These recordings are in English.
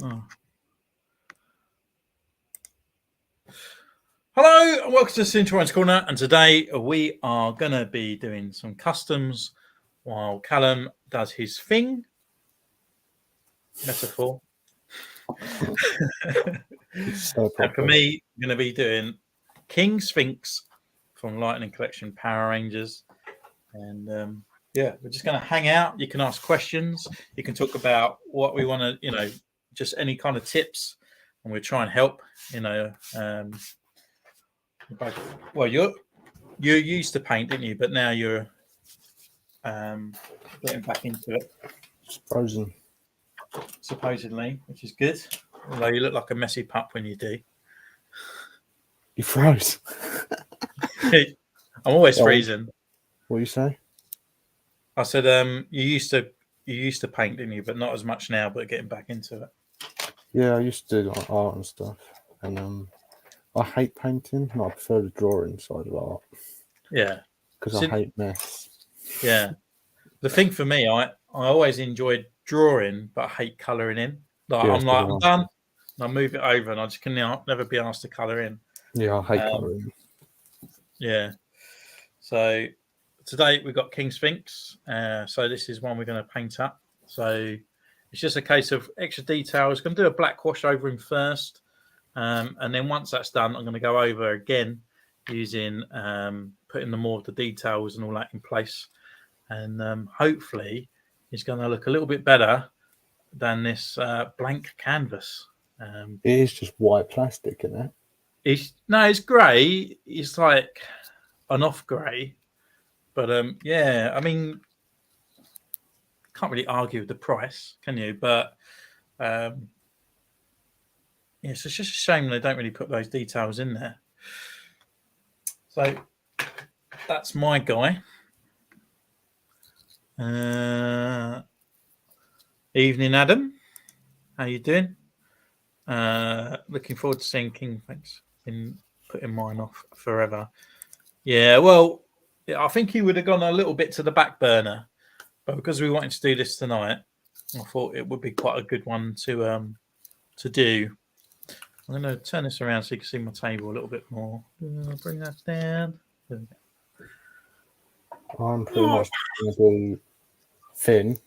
Oh. Hello and welcome to Centurion's Corner, and today we are going to be doing some customs while Callum does his thing. Metaphor. And for me, I'm going to be doing King Sphinx from Lightning Collection Power Rangers. And yeah, we're just going to hang out. You can ask questions. You can talk about what we want to, just any kind of tips, and we'll try and help, well, you used to paint, didn't you? But now you're getting back into it. Supposedly, which is good. Although you look like a messy pup when you do. You froze. I'm always freezing. What do you say? I said, you used to paint, didn't you? But not as much now. But getting back into it. Yeah, I used to do like art and stuff, and I hate painting. I prefer the drawing side of art. Yeah, because I hate mess. Yeah, the thing for me, I always enjoyed drawing, but I hate colouring in. Like I'm done. And I move it over, and I just can never be asked to colour in. Yeah, I hate colouring. Yeah. So today we've got King Sphinx. So this is one we're going to paint up. So it's just a case of extra details. Going to do a black wash over him first, and then once that's done, I'm going to go over again using putting the more of the details and all that in place, and hopefully it's going to look a little bit better than this blank canvas. It is just white plastic, isn't it? It's grey. It's like an off grey, but yeah, I mean, can't really argue with the price, can you? But yeah, so it's just a shame they don't really put those details in there. So that's my guy. Evening, Adam. How you doing? Looking forward to seeing King Sphinx. Been putting mine off forever. Yeah, well, I think he would have gone a little bit to the back burner, but because we wanted to do this tonight, I thought it would be quite a good one to do. I'm going to turn this around so you can see my table a little bit more. Bring that down. I'm pretty much going to do thin.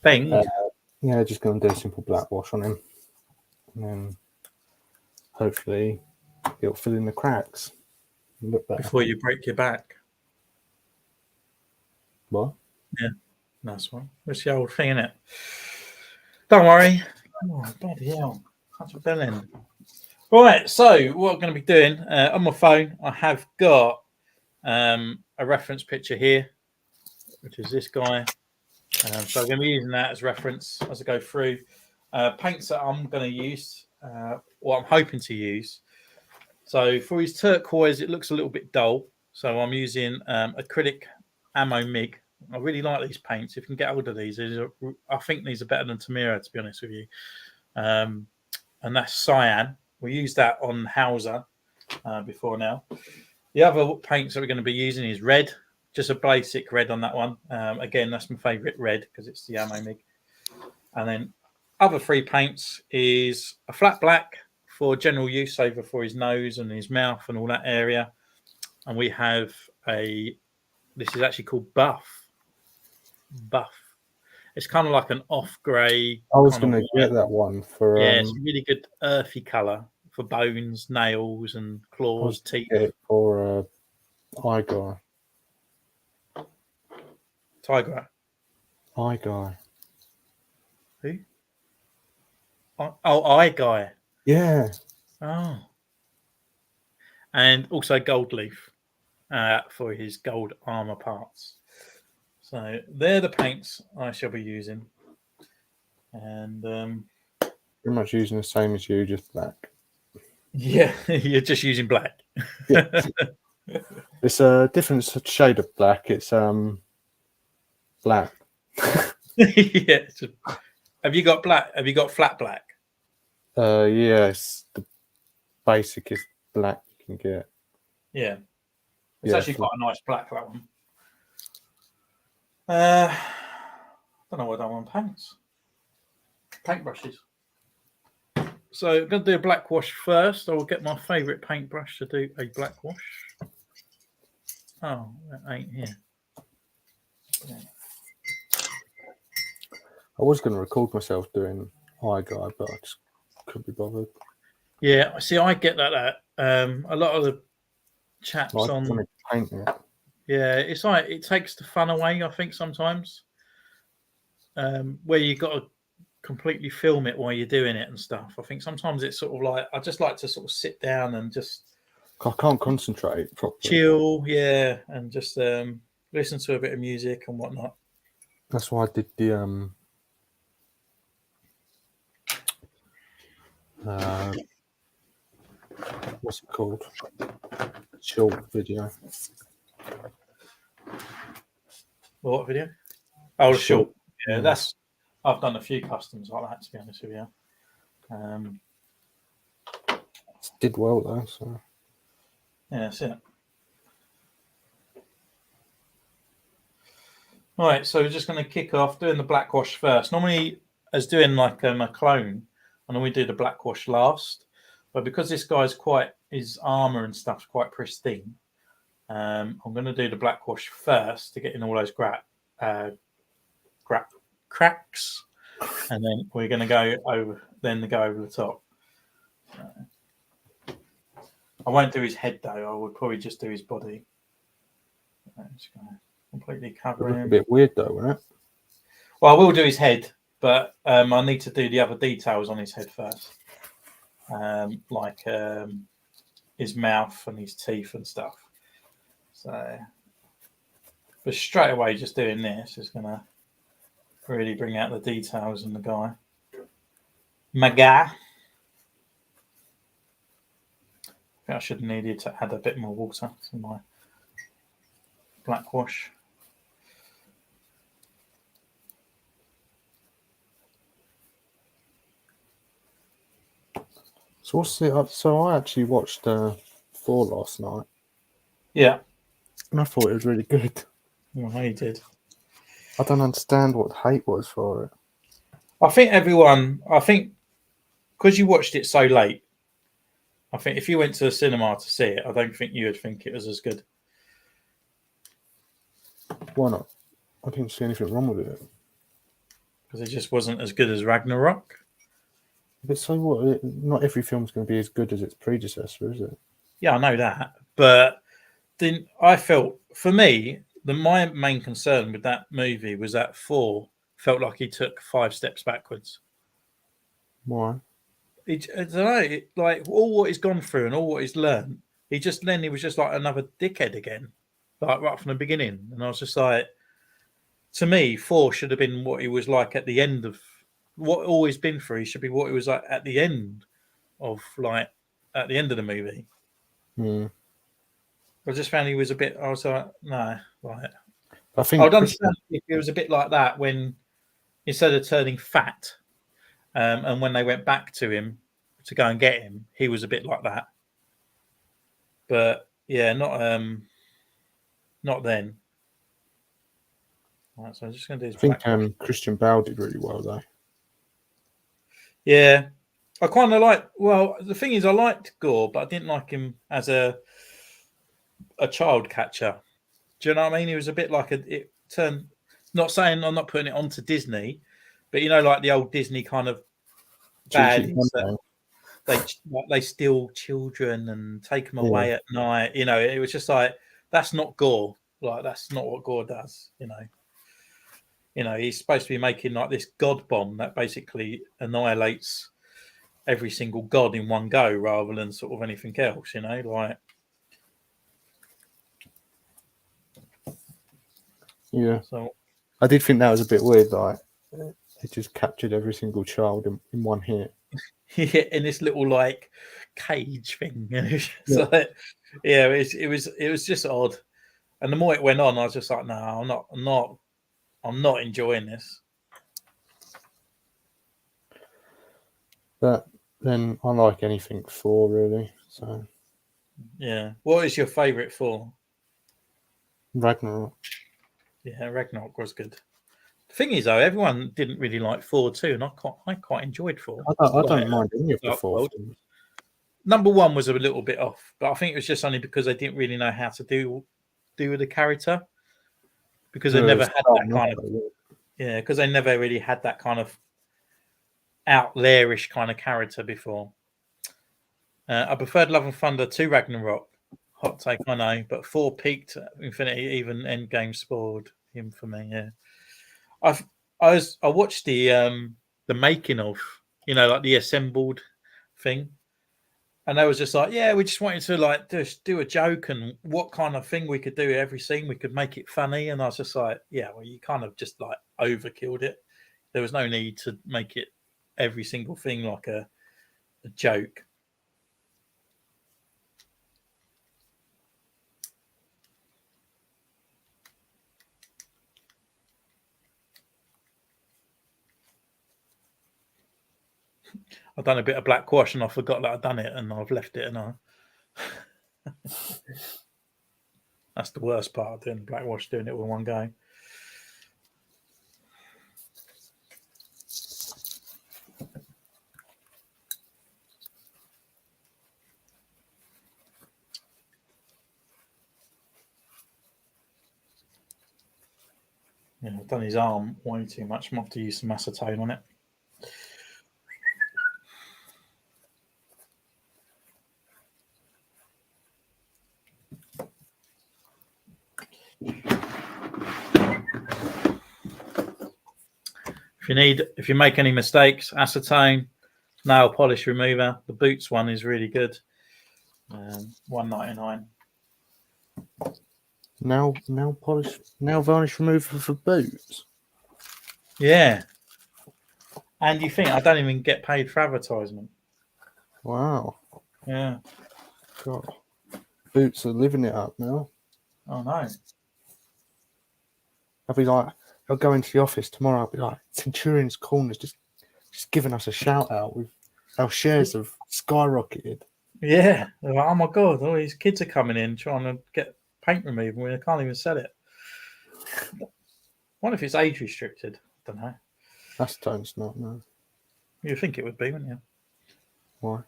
Thing? Yeah, just going to do a simple black wash on him. And then hopefully it'll fill in the cracks. Look better. Before you break your back. What? Yeah, nice one. It's the old thing, isn't it? Don't worry. Oh, bloody hell. That's a bell end. Right, so what I'm going to be doing on my phone, I have got a reference picture here, which is this guy. So I'm going to be using that as reference as I go through. Paints that I'm going to use, or I'm hoping to use. So for his turquoise, it looks a little bit dull. So I'm using acrylic ammo MIG. I really like these paints. If you can get hold of these, I think these are better than Tamira, to be honest with you. And that's cyan. We used that on Hauser before now. The other paints that we're going to be using is red. Just a basic red on that one. Again, that's my favourite red because it's the ammo MIG. And then other three paints is a flat black for general use over for his nose and his mouth and all that area. And we have this is actually called Buff. It's kind of like an off grey. I was going to get that one for. Yeah, it's a really good earthy colour for bones, nails, and claws, teeth. For eye guy. Tiger. Eye guy. Who? Oh, eye guy. Yeah. Oh. And also gold leaf for his gold armor parts. So they're the paints I shall be using. And pretty much using the same as you, just black. Yeah, you're just using black. Yeah. It's a different shade of black. It's black. Yeah. Have you got black? Have you got flat black? Yes. The basic is black you can get. Yeah. It's actually quite a nice black, that one. I don't know what I want paints. paintbrushes. So I'm going to do a black wash first. I will get my favourite paintbrush to do a black wash. Oh, that ain't here. Yeah. I was going to record myself doing eye guy, but I just couldn't be bothered. Yeah, see, I get that. A lot of the chaps I on. wanted to paint it. Yeah, it's like it takes the fun away. I think sometimes, where you got to completely film it while you're doing it and stuff. I think sometimes it's sort of like I just like to sort of sit down and just I can't concentrate properly. chill, yeah, and just listen to a bit of music and whatnot. That's why I did the what's it called? Short video. What video? Oh, Short. sure. Yeah, that's. I've done a few customs like that, to be honest with you. Did well though, so Yeah, that's it. All right, so we're just going to kick off doing the black wash first. Normally, as doing like a clone, I normally do the black wash last, but because this guy's his armor and stuff's quite pristine, I'm going to do the black wash first to get in all those cracks, and then we're going to go over the top. I won't do his head though. I would probably just do his body. I'm just going to completely cover him. A bit weird though, wouldn't it? Well, I will do his head, but I need to do the other details on his head first, like his mouth and his teeth and stuff. So, but straight away, just doing this is going to really bring out the details in the guy. My guy. I think I should have needed to add a bit more water to my black wash. So what's the? So I actually watched Thor last night. Yeah, and I thought it was really good. well, you did. I don't understand what the hate was for it. I think because you watched it so late, I think if you went to the cinema to see it, I don't think you would think it was as good. Why not? I didn't see anything wrong with it. Because it just wasn't as good as Ragnarok. But so what? Not every film's going to be as good as its predecessor, is it? Yeah, I know that. But then I felt, for me, my main concern with that movie was that Thor felt like he took 5 steps backwards. Why? I don't know, like all what he's gone through and all what he's learned, he was just like another dickhead again, like right from the beginning. And I was just like, to me, Thor should have been what he was like at the end of what all he's been through. He should be what he was like at the end of the movie. I just found he was a bit. I was like, no, right. I think I'd understand if it was a bit like that when instead of turning fat, and when they went back to him to go and get him, he was a bit like that. But yeah, not then. Right, so I'm just going to do. I think Christian Bale did really well though. Yeah, I kind of like. Well, the thing is, I liked Gord, but I didn't like him as a child catcher. Do you know what I mean? He was a bit like it turned. Not saying I'm not putting it onto Disney, but you know, like the old Disney kind of baddies that they steal children and take them away at night. You know, it was just like that's not Gord. Like that's not what Gord does. You know, he's supposed to be making like this god bomb that basically annihilates every single god in one go, rather than sort of anything else. You know, like. Yeah. So I did think that was a bit weird. Like it just captured every single child in one hit. Yeah, in this little like cage thing. Like, yeah, it was just odd. And the more it went on, I was just like, no, I'm not enjoying this. But then I like anything Thor really. So yeah, what is your favourite Thor? Ragnarok. Yeah, Ragnarok was good. thing is, though, everyone didn't really like 4 2, and I quite enjoyed 4. I don't mind any of the Dark 4 World. films. Number 1 was a little bit off, but I think it was just only because they didn't really know how to do with the character, because they never had that kind of because they never really had that kind of out there-ish kind of character before. I preferred Love and Thunder to Ragnarok. Hot take, I know, but 4 peaked Infinity. Even Endgame spoiled him for me. Yeah, I watched the making of, like the assembled thing, and I was just like, yeah, we just wanted to like just do a joke and what kind of thing we could do every scene. We could make it funny, and I was just like, yeah, well, you kind of just like overkilled it. There was no need to make it every single thing like a joke. I've done a bit of black wash and I forgot that I'd done it and I've left it, and that's the worst part of doing black wash, doing it with one go. Yeah, I've done his arm way too much. I'm going to have to use some acetone on it. If you make any mistakes, acetone, nail polish remover. The Boots one is really good. $1.99. Nail varnish remover for Boots. Yeah. And you think I don't even get paid for advertisement? Wow. Yeah. God. Boots are living it up now. Oh no. I'll go into the office tomorrow. I'll be like, Centurion's Corner's just giving us a shout out. Our shares have skyrocketed. Yeah. Like, oh my God, all these kids are coming in trying to get paint removal and they can't even sell it. I wonder if it's age restricted. I don't know. Acetone's not, no. You'd think it would be, wouldn't you? Why?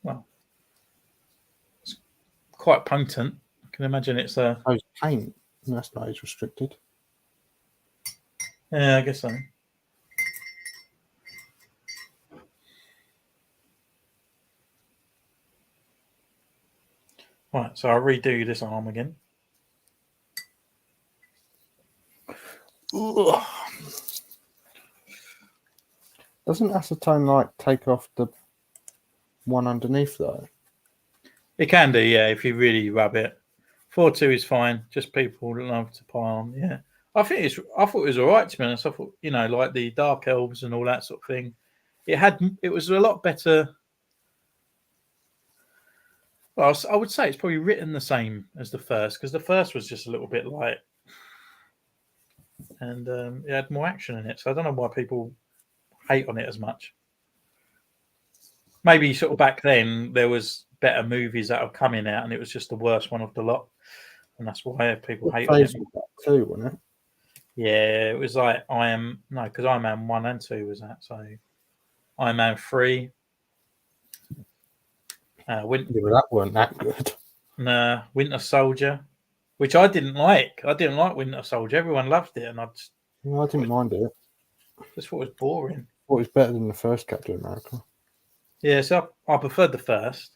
Well, it's quite potent. I can imagine it's a. Oh, it's paint. That's not age restricted. Yeah, I guess so. Right, so I'll redo this arm again. Ugh. Doesn't acetone take off the one underneath though? It can do, yeah, if you really rub it. 4-2 is fine. Just people love to pile on. Yeah, I thought it was all right, to be honest. I thought, like the Dark Elves and all that sort of thing. It was a lot better. Well, I would say it's probably written the same as the first, because the first was just a little bit light, and it had more action in it. So I don't know why people hate on it as much. Maybe sort of back then there was better movies that were coming out, and it was just the worst one of the lot, and that's why people hate on it. Too, wasn't it? Yeah, it was like because Iron Man 1 and 2 was that. So Iron Man 3. That weren't that good. Nah, Winter Soldier, which I didn't like. I didn't like Winter Soldier. Everyone loved it, and I didn't mind it. Just thought it was boring. Well, it's better than the first Captain America. Yeah, so I preferred the first,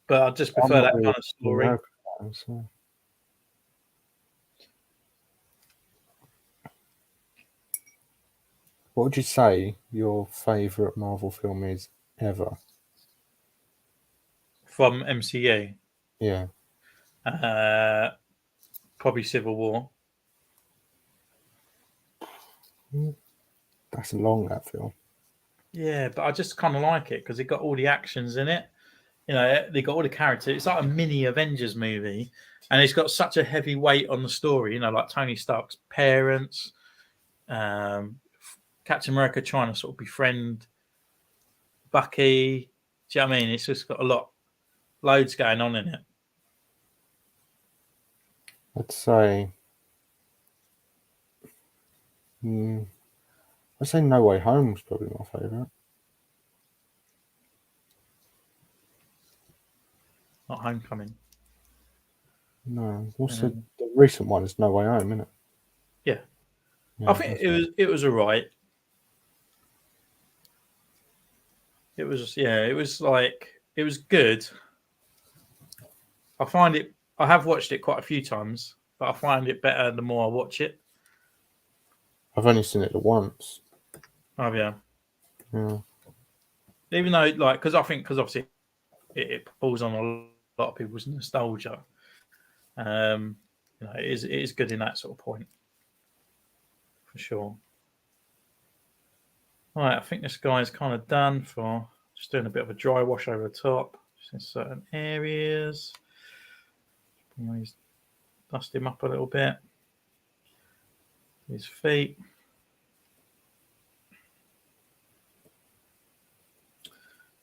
but I just prefer that kind of story. Fan, so. What would you say your favourite Marvel film is ever? From MCU? Yeah. Probably Civil War. That's long, that film. Yeah, but I just kind of like it because it got all the actions in it. They got all the characters. It's like a mini Avengers movie, and it's got such a heavy weight on the story. Like Tony Stark's parents, Captain America trying to sort of befriend Bucky. Do you know what I mean? It's just got loads going on in it. I'd say I'd say No Way Home was probably my favourite. Not Homecoming. No, what's the recent one? Is No Way Home, isn't it? Yeah. Yeah, I think it was alright. It was it was good. I have watched it quite a few times, but I find it better the more I watch it. I've only seen it once. Oh yeah. Yeah. Even though because obviously it pulls on a lot of people's nostalgia. It is good in that sort of point. For sure. All right, I think this guy's kind of done for just doing a bit of a dry wash over the top, just in certain areas. Dust him up a little bit. His feet.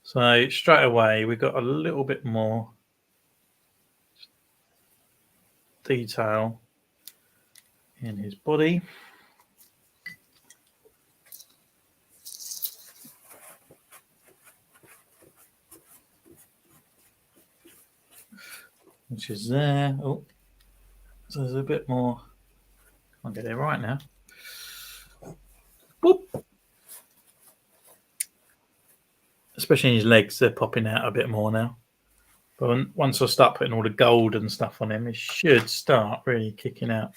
So straight away, we've got a little bit more detail in his body. Which is there. Oh, so there's a bit more. I'll get it right now. Boop. Especially in his legs, they're popping out a bit more now. But once I start putting all the gold and stuff on him, it should start really kicking out.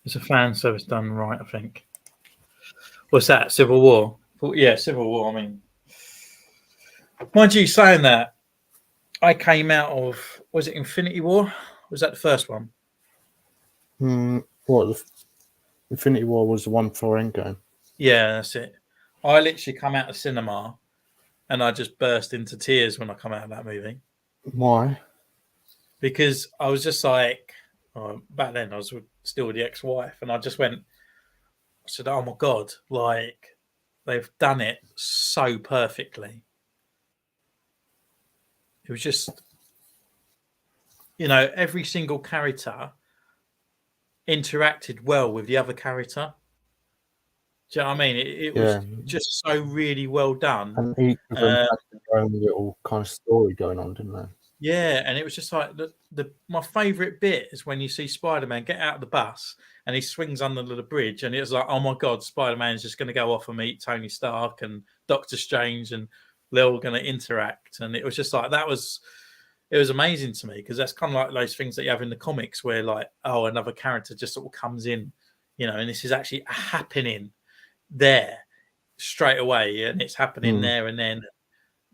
It's a fan service done right, I think. What's that? Civil War? Yeah, Civil War. I mean, mind you, saying that, I came out of, was it Infinity War? Was that the first one? What? Infinity War was the one for Endgame. Yeah, that's it. I literally come out of cinema and I just burst into tears when I come out of that movie. Why? Because I was just like, back then I was still with the ex-wife, and I just went, I said, oh my God, like they've done it so perfectly. It was just, every single character interacted well with the other character. Do you know what I mean? It was just so really well done. And each of them had their own little kind of story going on, didn't they? Yeah, and it was just like my favourite bit is when you see Spider-Man get out of the bus and he swings under the bridge, and it was like, oh my God, Spider-Man's just going to go off and meet Tony Stark and Doctor Strange, and they're all going to interact. And it was just like it was amazing to me, because that's kind of like those things that you have in the comics where like, oh, another character just sort of comes in, and this is actually happening there straight away, and it's happening there, and then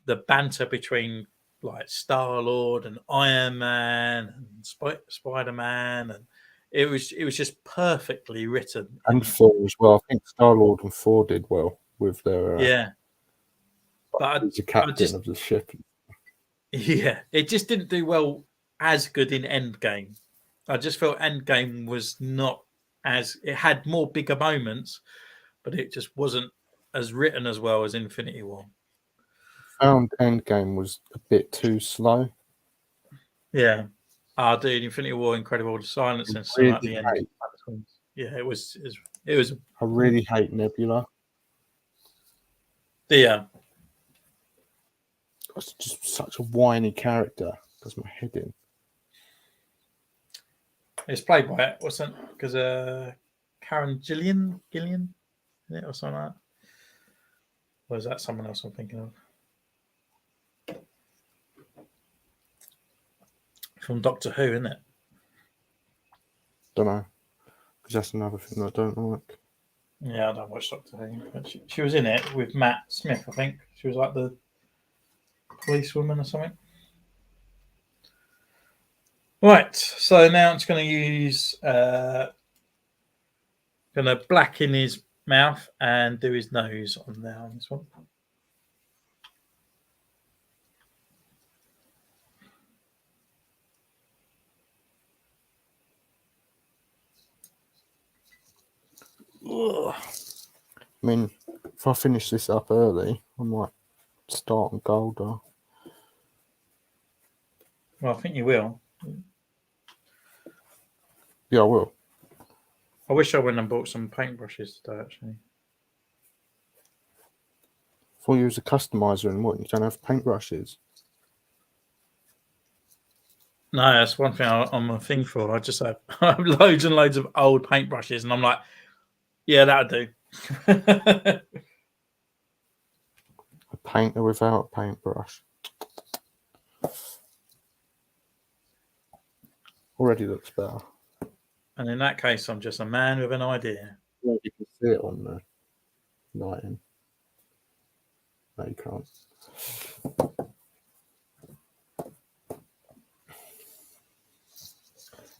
the banter between like Star-Lord and Iron Man and Spider-Man, and it was just perfectly written. And Thor as well. I think Star-Lord and Thor did well with their but he's a captain of the ship. Yeah, it just didn't do well as good in Endgame. I just felt Endgame was not it had more bigger moments, but it just wasn't as written as well as Infinity War. Found Endgame was a bit too slow. Yeah. Dude, Infinity War, incredible. The silence and so at the end. Yeah, it was. I really hate Nebula. Yeah. It's just such a whiny character. Does my head in. It's played by what's that? Because Karen Gillian, isn't it, or something like that? Or is that someone else I'm thinking of? From Doctor Who, isn't it? Don't know. Because that's another thing I don't like. Yeah, I don't watch Doctor Who. But she was in it with Matt Smith, I think. She was like the policewoman or something. Right, so now it's going to use, going to blacken his mouth and do his nose on there on this one. Ugh. I mean, if I finish this up early, I might start on Golder. Well, I think you will. Yeah, I will. I wish I went and bought some paintbrushes today, actually. Thought you was a customizer and what? You don't have paintbrushes. No, that's one thing I'm a thing for. I just have, I have loads and loads of old paintbrushes, and I'm like, yeah, that'll do. A painter without a paintbrush. Already looks better. And in that case, I'm just a man with an idea. Yeah, you can see it on the lighting. No, you can't.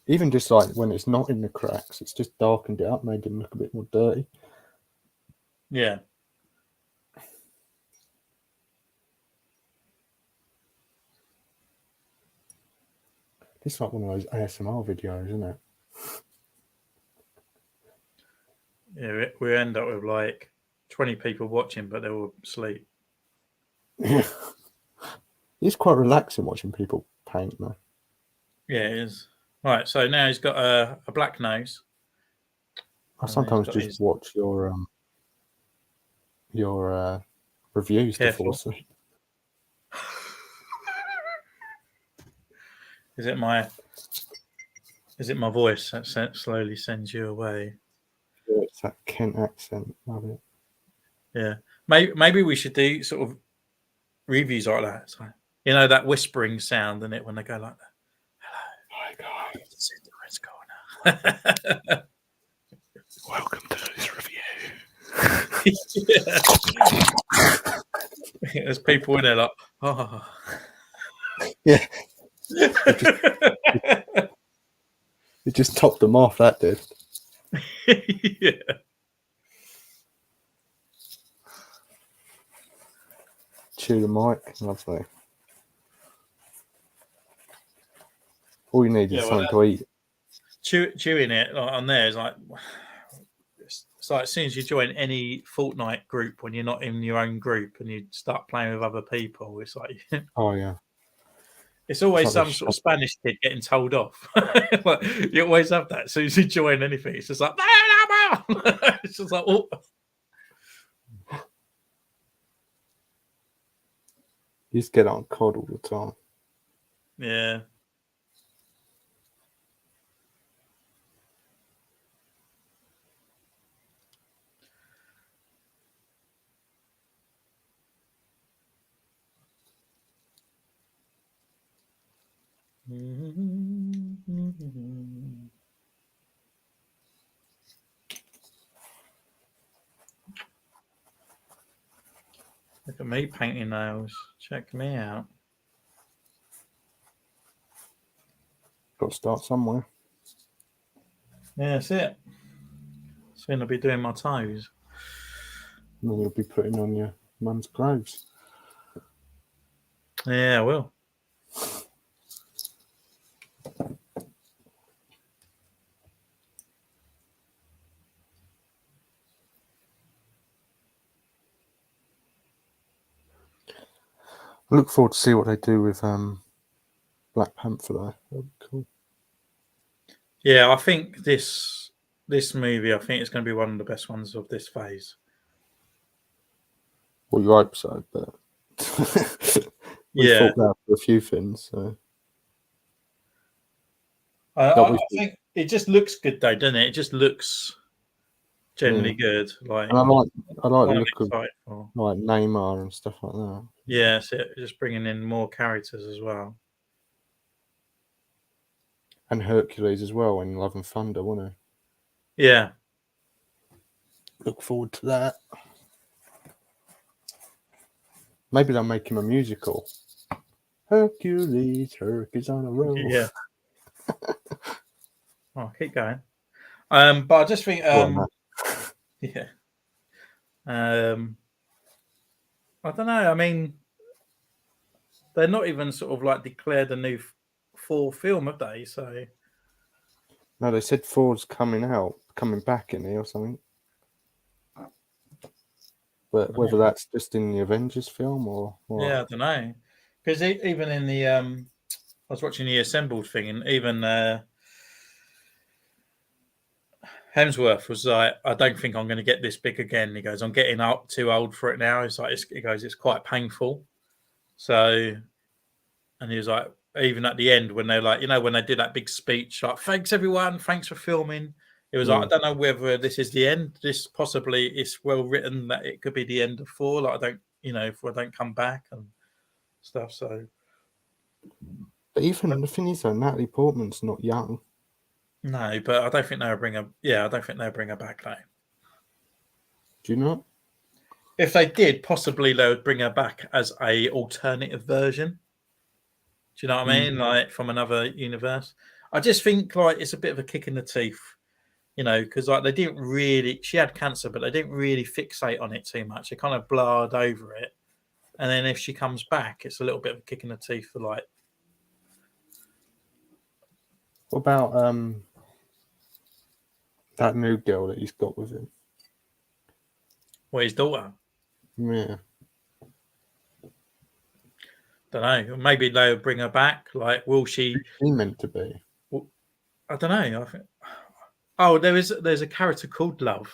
Even just like when it's not in the cracks, it's just darkened it up, made it look a bit more dirty. Yeah. It's like one of those ASMR videos, isn't it? Yeah, we end up with like 20 people watching, but they're all asleep. Yeah. It's quite relaxing watching people paint, though. Yeah, it is. Right, so now he's got a black nose. I sometimes just watch your reviews to fall asleep. Is it my voice that slowly sends you away? Yeah, it's that Kent accent. Love it. Yeah, maybe we should do sort of reviews like that. It's like, you know, that whispering sound in it when they go like that. Hi guys, Centurion's corner. welcome to this review. There's people in there like, oh. Yeah. It just topped them off, that did. Yeah. Chew the mic, lovely. All you need is something to eat. Chewing it on there is like, it's like as soon as you join any Fortnite group when you're not in your own group and you start playing with other people, it's like, oh yeah, it's always some sort of Spanish kid getting told off. Like, you always have that. As soon as you join anything, it's just like, it's just like, oh. You just get on COD all the time. Yeah. Look at me painting nails. Check me out. Got to start somewhere. Yeah, that's it. Soon I'll be doing my toes. And then you'll be putting on your mum's clothes. Yeah, I will. I look forward to see what they do with Black Panther though. That'll be cool. Yeah, I think this movie, I think it's going to be one of the best ones of this phase. Well, you hope so, but we thought that for a few things. So I think it just looks good though, doesn't it? It just looks generally good. Like, and I like the look of like Neymar and stuff like that. Yeah, so just bringing in more characters as well. And Hercules as well in Love and Thunder, wasn't he? Yeah. Look forward to that. Maybe they'll make him a musical. Hercules on a roll. Yeah. Oh, keep going. But I just think, yeah. I don't know. I mean, they're not even sort of like declared a new Thor film, have they? So. No, they said Thor's coming back in here or something. But whether that's just in the Avengers film or what? Yeah, I don't know. Because even in the I was watching the Assembled thing, and even Hemsworth was like, I don't think I'm going to get this big again. He goes, I'm getting up too old for it now. It's like, he goes, it's quite painful. So, and he was like, even at the end when they're like, when they did that big speech, like, thanks everyone, thanks for filming. It was like, I don't know whether this is the end. This possibly is well written that it could be the end of Thor. Like, I don't, if I don't come back and stuff. So, but even the thing is, though, Natalie Portman's not young. No, but I don't think they'll bring her. Yeah, I don't think they'll bring her back though. Do you not? If they did, possibly they would bring her back as a alternative version. Do you know what I mean? Like from another universe. I just think like it's a bit of a kick in the teeth, because like they didn't really. She had cancer, but they didn't really fixate on it too much. They kind of blurred over it, and then if she comes back, it's a little bit of a kick in the teeth for like. What about that new girl that he's got with him? Well, his daughter. Yeah. Don't know. Maybe they'll bring her back. Like, will she? Who's she meant to be? I don't know. I think. Oh, there's a character called Love.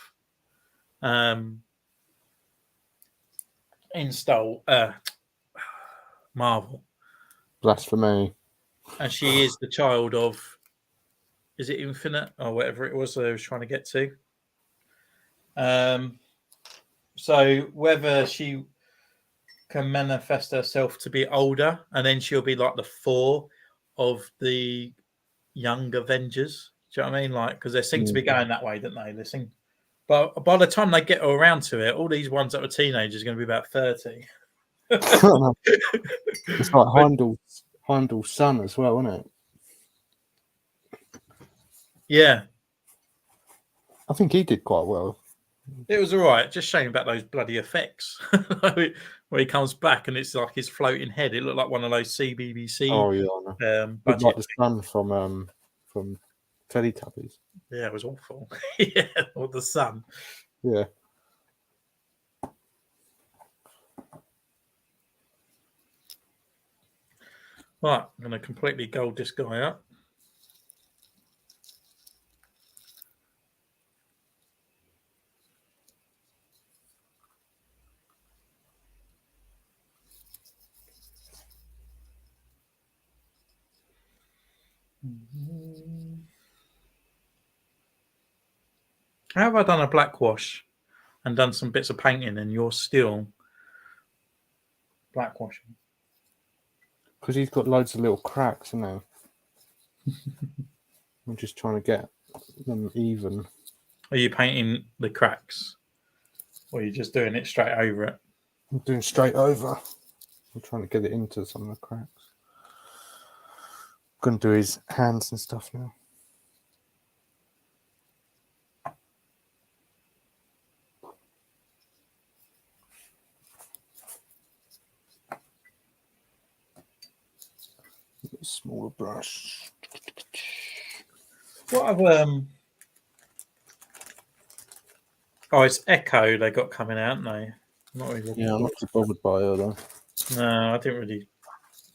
Install Marvel. Blasphemy. And she is the child of. Is it Infinite or whatever it was that I was trying to get to? So whether she can manifest herself to be older, and then she'll be like the Thor of the young Avengers. Do you know what I mean? Like, because they seem to be going that way, don't they? They seem, but by the time they get around to it, all these ones that were teenagers are going to be about 30. It's like Heimdall's son as well, isn't it? Yeah, I think he did quite well. it was all right. Just shame about those bloody effects where he comes back and it's like his floating head. It looked like one of those CBBC. Oh yeah, I know. Like the sun from Teletubbies. Yeah, it was awful. Yeah, or the sun. Yeah. Right, I'm going to completely gold this guy up. How have I done a black wash and done some bits of painting and you're still black washing? Because he's got loads of little cracks, isn't he? I'm just trying to get them even. Are you painting the cracks? Or are you just doing it straight over it? I'm doing straight over. I'm trying to get it into some of the cracks. I'm going to do his hands and stuff now. A smaller brush. What have Oh, it's Echo they got coming out, aren't they? Not really. Yeah, I'm not too bothered by her though. No, I didn't really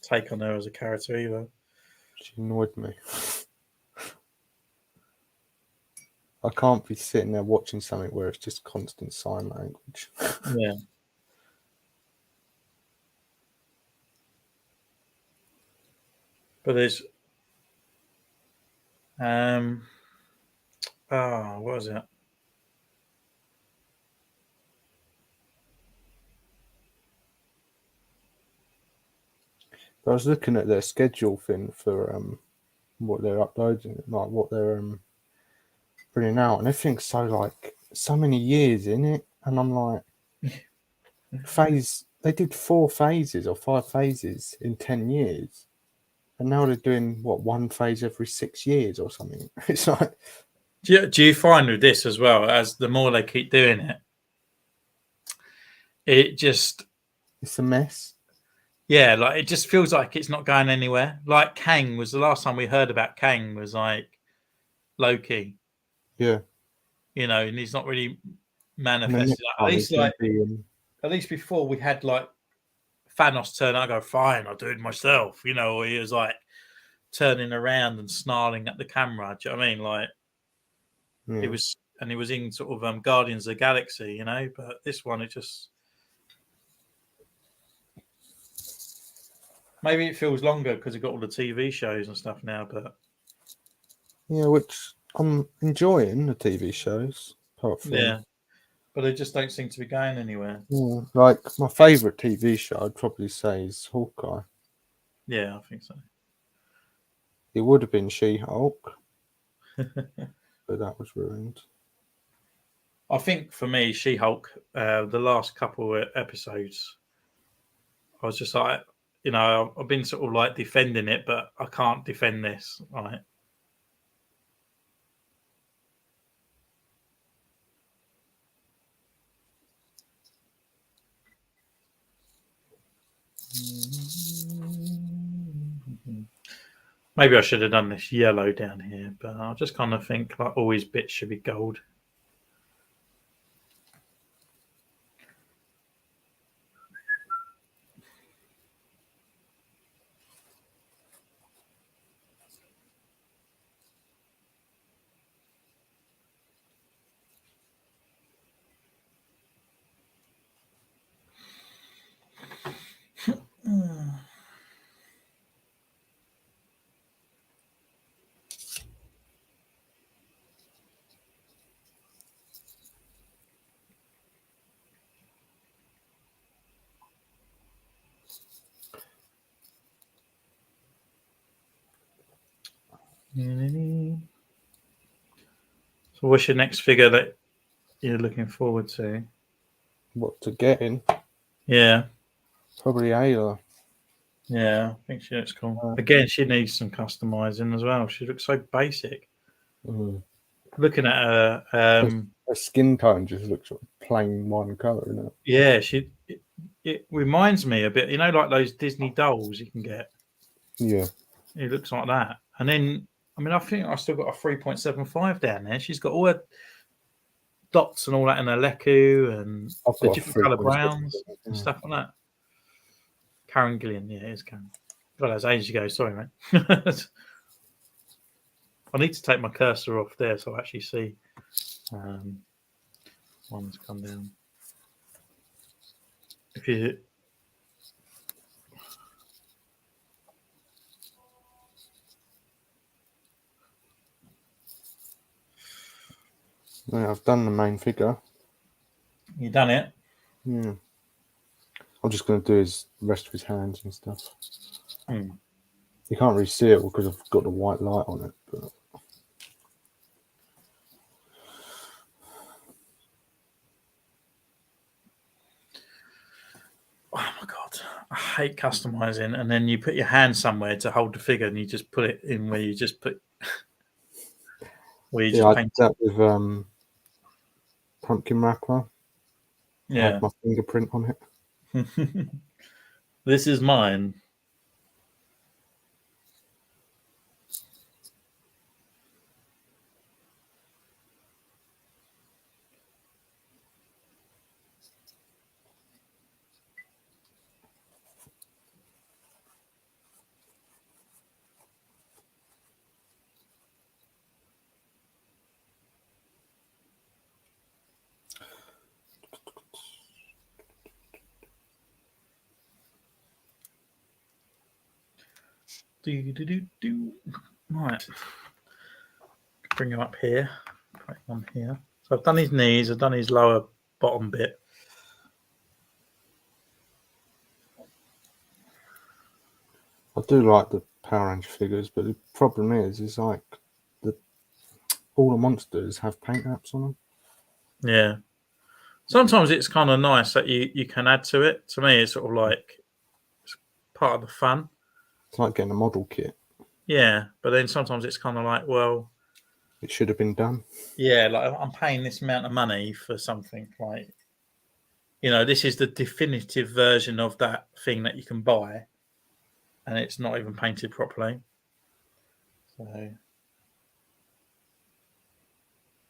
take on her as a character either. She annoyed me. I can't be sitting there watching something where it's just constant sign language. Yeah. But there's what was it? I was looking at their schedule thing for what they're uploading, like what they're bringing out, and everything's so many years in it, and I'm like, they did 4 phases or 5 phases in 10 years, and now they're doing one phase every 6 years or something. It's like, do you find with this as well, as the more they keep doing it, it's a mess. Yeah, like it just feels like it's not going anywhere. Like Kang was the last time we heard about Kang was like Loki. Yeah. And he's not really manifested. At least before we had like Thanos turn out and go, fine, I'll do it myself. Or he was like turning around and snarling at the camera. Do you know what I mean? Like it was and he was in sort of Guardians of the Galaxy, you know. But this one, it just maybe it feels longer because it got all the TV shows and stuff now. But Yeah, which I'm enjoying the TV shows. Apart from yeah, but they just don't seem to be going anywhere. yeah, like my favourite TV show, I'd probably say is Hawkeye. Yeah, I think so. It would have been She-Hulk, but that was ruined. I think for me, She-Hulk, the last couple of episodes, I was just like, you know, I've been sort of like defending it, but I can't defend this, right? Maybe I should have done this yellow down here, but I just kind of think like all these bits should be gold. So, what's your next figure that you're looking forward to? What to get in? Yeah, Probably Ayla. yeah, I think she looks cool. Again, she needs some customizing as well. She looks so basic. Looking at her, Her skin tone just looks sort of plain one colour, isn't it? yeah, it reminds me a bit, you know, like those Disney dolls you can get. Yeah. It looks like that. And then, I mean, I think I still got a 3.75 down there. She's got all her dots and all that in her Leku and I've the got a different colour 3.7, browns and yeah. stuff like that. Karen Gillian, yeah, it is Karen. God, that was ages ago. Sorry, mate. I need to take my cursor off there so I actually see one's come down. If you Yeah, I've done the main figure. you done it? Yeah. I'm just going to do his rest of his hands and stuff. Hmm. You can't really see it because I've got the white light on it. But Oh my god, I hate customizing. And then you put your hand somewhere to hold the figure, and you just put it in where you just put where you yeah, just I did paint. that with pumpkin wrapper. Yeah. Had my fingerprint on it. This is mine. Right. Bring him up here. Put him on here. So I've done his knees. I've done his lower bottom bit. I do like the Power Ranger figures, but the problem is like all the monsters have paint apps on them. Yeah. Sometimes it's kind of nice that you can add to it. To me, it's sort of like it's part of the fun. It's like getting a model kit. Yeah, but then sometimes it's kind of like, well, It should have been done. yeah, like I'm paying this amount of money for something like, you know, this is the definitive version of that thing that you can buy, and it's not even painted properly. So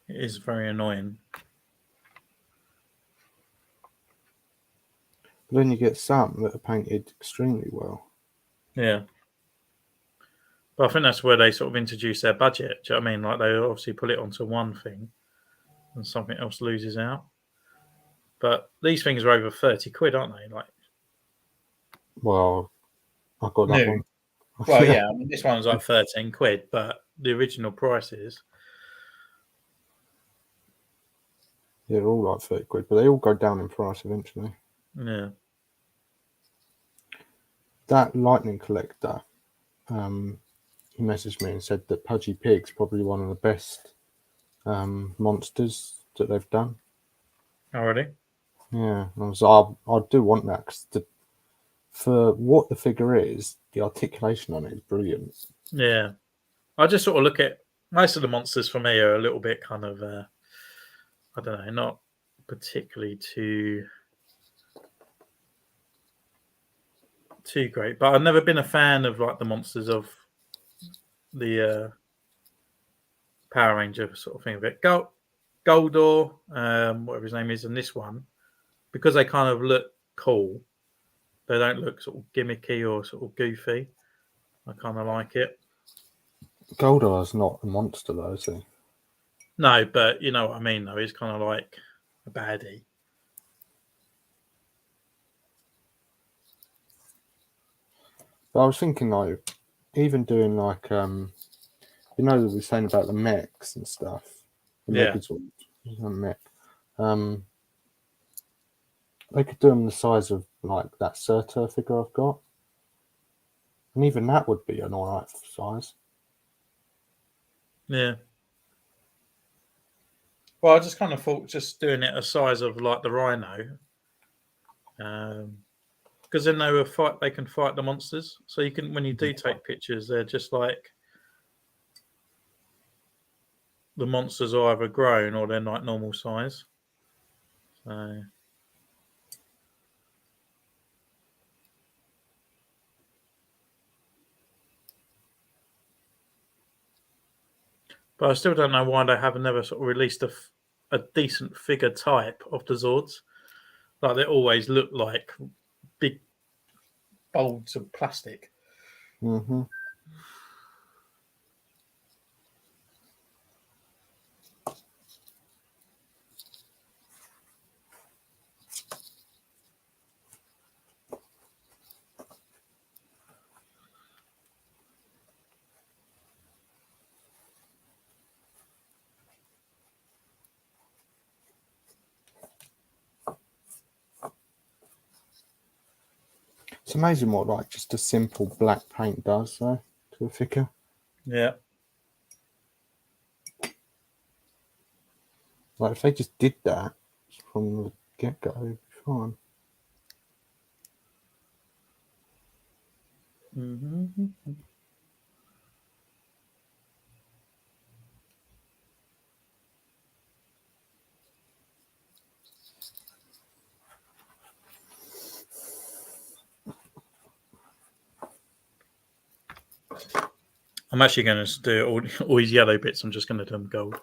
it is very annoying. But then you get some that are painted extremely well. Yeah. But I think that's where they sort of introduce their budget. Do you know what I mean? Like they obviously put it onto one thing. and something else loses out. But these things are over 30 quid, aren't they? Like, Well, I got that new. one. Well, yeah, I mean, this one's like 13 quid, but the original price is. Yeah, they're all like 30 quid, but they all go down in price eventually. Yeah. That lightning collector, he messaged me and said that Pudgy Pig's probably one of the best monsters that they've done. Already? Yeah, and I was like, I do want that because for what the figure is, the articulation on it is brilliant. Yeah. I just sort of look at most of the monsters for me are a little bit kind of, I don't know, not particularly too great. But I've never been a fan of like the monsters of the Power Ranger sort of thing of it. Goldor, whatever his name is, and this one, because they kind of look cool, they don't look sort of gimmicky or sort of goofy. I kind of like it. Goldor's not a monster though, is he? No, but you know what I mean, though. He's kind of like a baddie. But I was thinking like, even doing like, you know, we were saying about the mechs and stuff. The Yeah. Megazord, mech. They could do them the size of like that Surtur figure I've got, and even that would be an alright size. Yeah. Well, I just kind of thought just doing it a size of like the Rhino, because then they can fight the monsters. So you can, when you do take pictures, they're just like the monsters are either grown or they're like normal size. So. But I still don't know why they have never sort of released a decent figure type of the Zords. Like they always look like big bolts of plastic. Mm-hmm. It's amazing what like just a simple black paint does though to a figure. Yeah. Like if they just did that from the get go, it'd be fine. Mm-hmm. I'm actually going to do all these yellow bits. I'm just going to do them gold.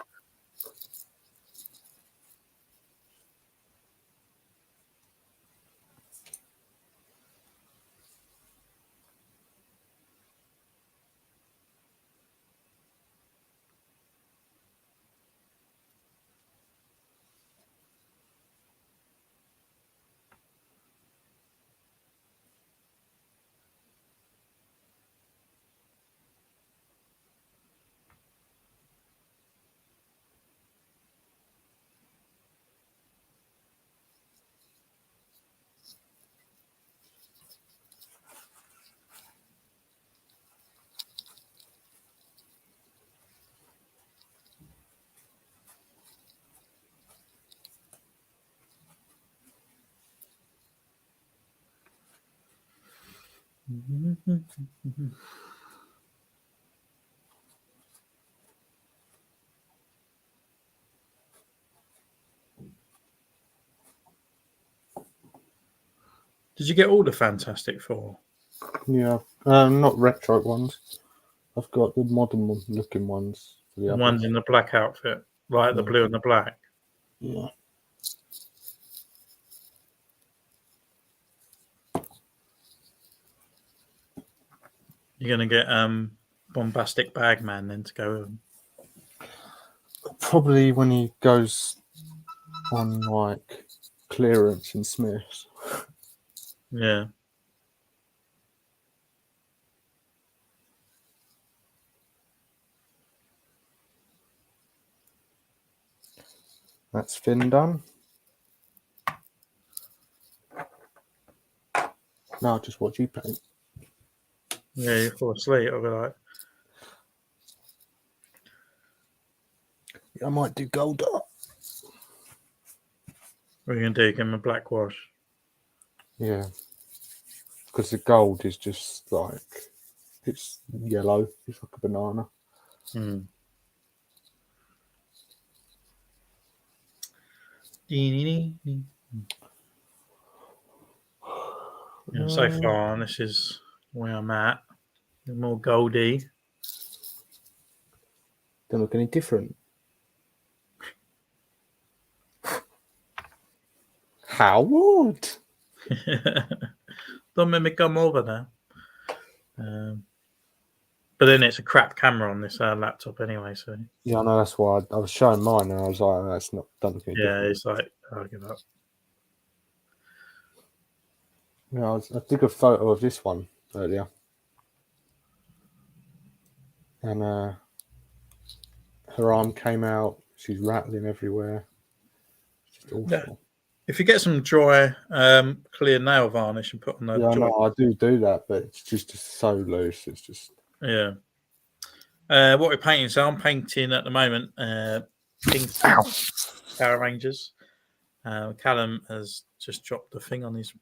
Did you get all the Fantastic Four? Yeah, not retro ones. I've got the modern looking ones. For the Ones in the black outfit, like the blue and the black. Yeah. You're going to get Bombastic Bagman then to go with them. Probably when he goes on like clearance in Smiths. Yeah. That's Finn done. Now I'll just watch you paint. Yeah, you fall asleep. I'll be like, I might do gold art. what are you going to do? Give him a black wash? Yeah. Because the gold is just like, it's yellow. It's like a banana. Hmm. Yeah, so far, this is where I'm at. More goldy. Don't look any different. Howard! Don't make me come over now. But then it's a crap camera on this laptop anyway, so Yeah, I know, that's why I was showing mine and I was like, oh, that's not, don't look any yeah, different. it's like, I'll give up. Yeah, I took a photo of this one earlier. And her arm came out. She's rattling everywhere. It's just awful. Yeah. If you get some dry, clear nail varnish and put on the Yeah, I joint. know, I do that, but it's just so loose. It's just... Yeah. What we're painting, so I'm painting at the moment Pink Power Rangers. Callum has just dropped the thing on his...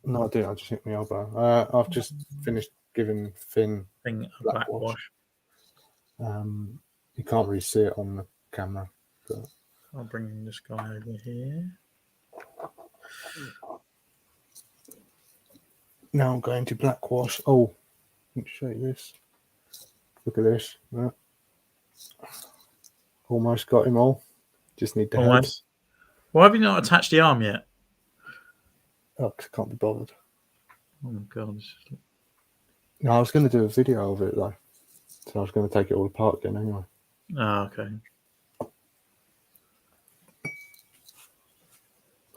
No, I didn't. I just hit my elbow. I've just finished giving Finn thing a black black wash. wash. You can't really see it on the camera. But... I'll bring this guy over here. Now I'm going to black wash. Oh, let me show you this. Look at this. Yeah. Almost got him all. Just need the head. Almost. Why have you not attached the arm yet? Oh, 'cause I can't be bothered. Oh my god. No, I was going to do a video of it though. So I was going to take it all apart again anyway. Oh, okay.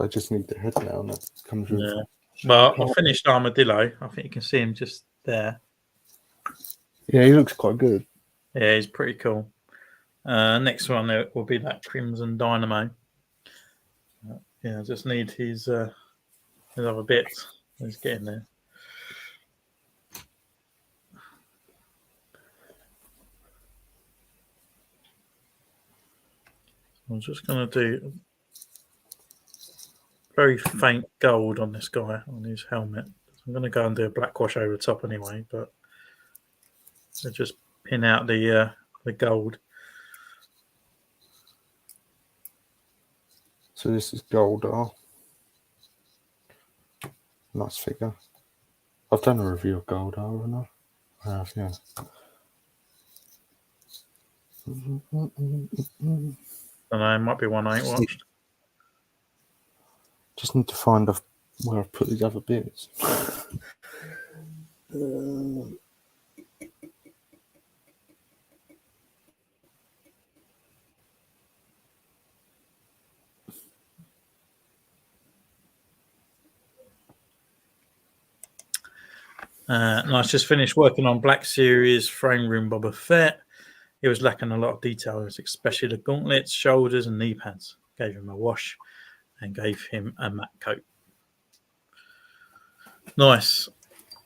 I just need the head now, and that comes with... Yeah. Well, I finished Armadillo. I think you can see him just there. Yeah, he looks quite good. Yeah, he's pretty cool. Next one will be that Crimson Dynamo. Yeah, I just need his other bits. He's getting there. I'm just going to do very faint gold on this guy, on his helmet. I'm going to go and do a black wash over the top anyway, but I'll just pin out the gold. So this is Goldar. Nice figure. I've done a review of Goldar, haven't I? I have, yeah. I don't know, it might be one I ain't watched. Just need to find where I've put these other bits. Nice, just finished working on Black Series Frame Room Boba Fett. It was lacking a lot of detail, especially the gauntlets, shoulders, and knee pads. Gave him a wash and gave him a matte coat. Nice.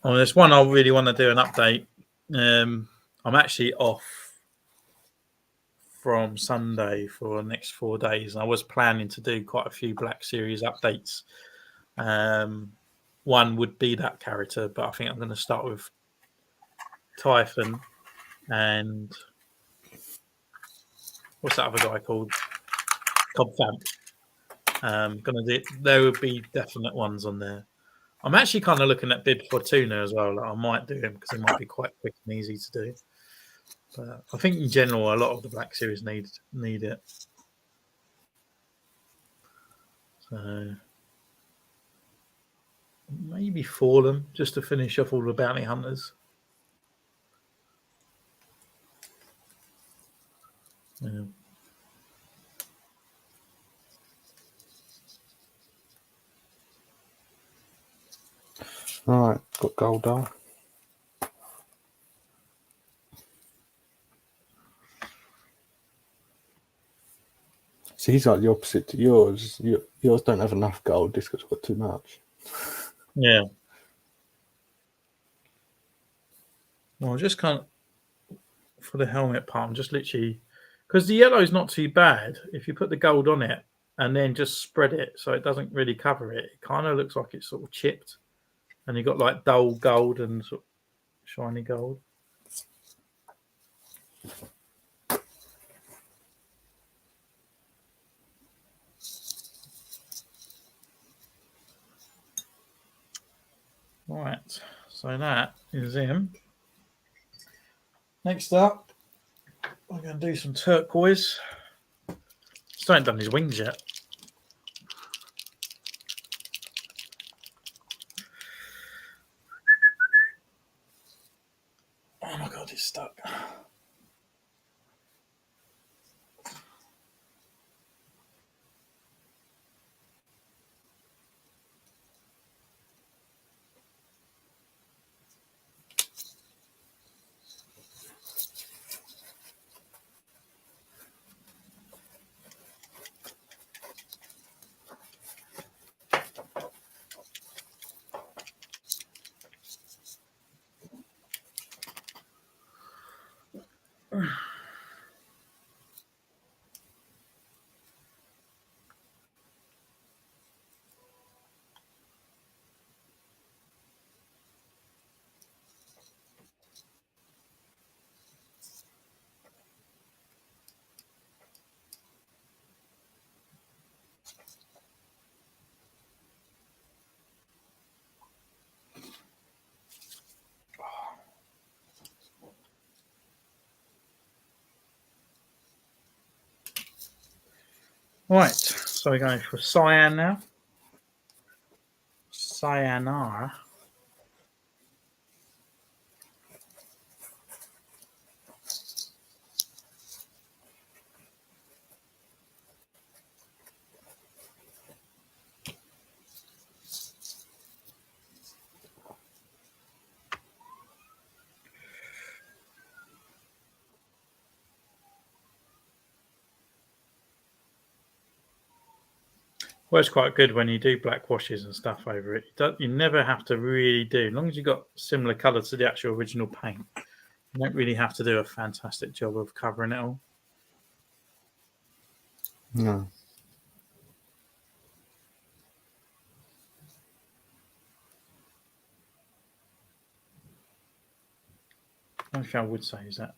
Oh, there's one I really want to do an update. I'm actually off from Sunday for the next 4 days. I was planning to do quite a few Black Series updates. One would be that character, but I think I'm going to start with Typhon and what's that other guy called? Cobb Fam. Gonna do. There would be definite ones on there. I'm actually kind of looking at Bib Fortuna as well. Like I might do him because he might be quite quick and easy to do. But I think in general, a lot of the Black Series need it. So maybe Fallen just to finish off all the bounty hunters. Yeah. Right, got gold dye. See, he's like the opposite to yours. Yours don't have enough gold. This has got too much. Yeah. Well, just kind of for the helmet part, I'm just literally because the yellow is not too bad. If you put the gold on it and then just spread it so it doesn't really cover it, it kind of looks like it's sort of chipped, and you got like dull gold and sort of shiny gold. Right, so that is him. Next up, we're going to do some turquoise. Still ain't done his wings yet. Oh my god, it's stuck. Right, so we're going for cyan now. Cyanar. Well, it's quite good when you do black washes and stuff over it. You never have to really do, as long as you've got similar colour to the actual original paint, you don't really have to do a fantastic job of covering it all. No. One thing I would say is that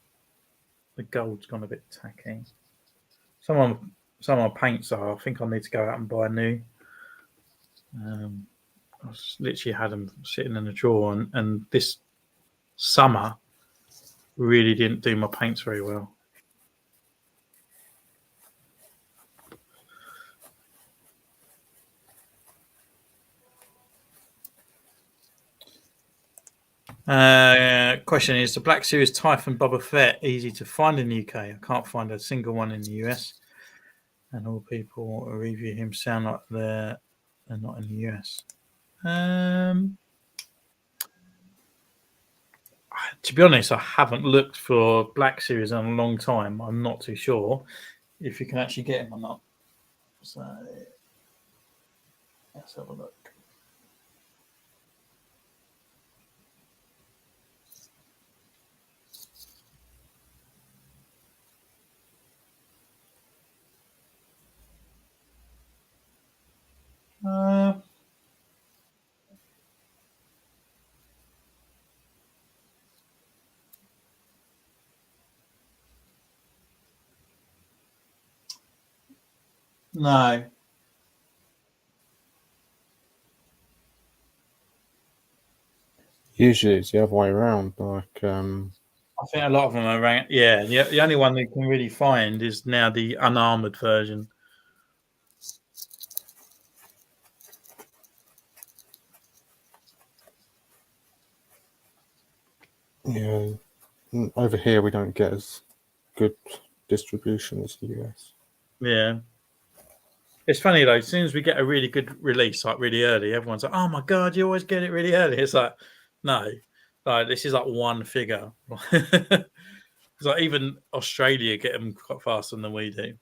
the gold's gone a bit tacky. Some of my paints are. I think I need to go out and buy new. I literally had them sitting in a drawer, and this summer really didn't do my paints very well. Question is, the Black Series Typhon Boba Fett easy to find in the UK? I can't find a single one in the US, and all people who review him sound like they're not in the US. To be honest, I haven't looked for Black Series in a long time. I'm not too sure if you can actually get him or not. So let's have a look. No. Usually it's the other way around. Like, I think a lot of them are around. Yeah, the only one they can really find is now the unarmored version. yeah, over here we don't get as good distribution as the US. Yeah. It's funny though. As soon as we get a really good release, like really early, everyone's like, "Oh my god, you always get it really early." It's like, no, like this is like one figure. It's like even Australia get them quite faster than we do.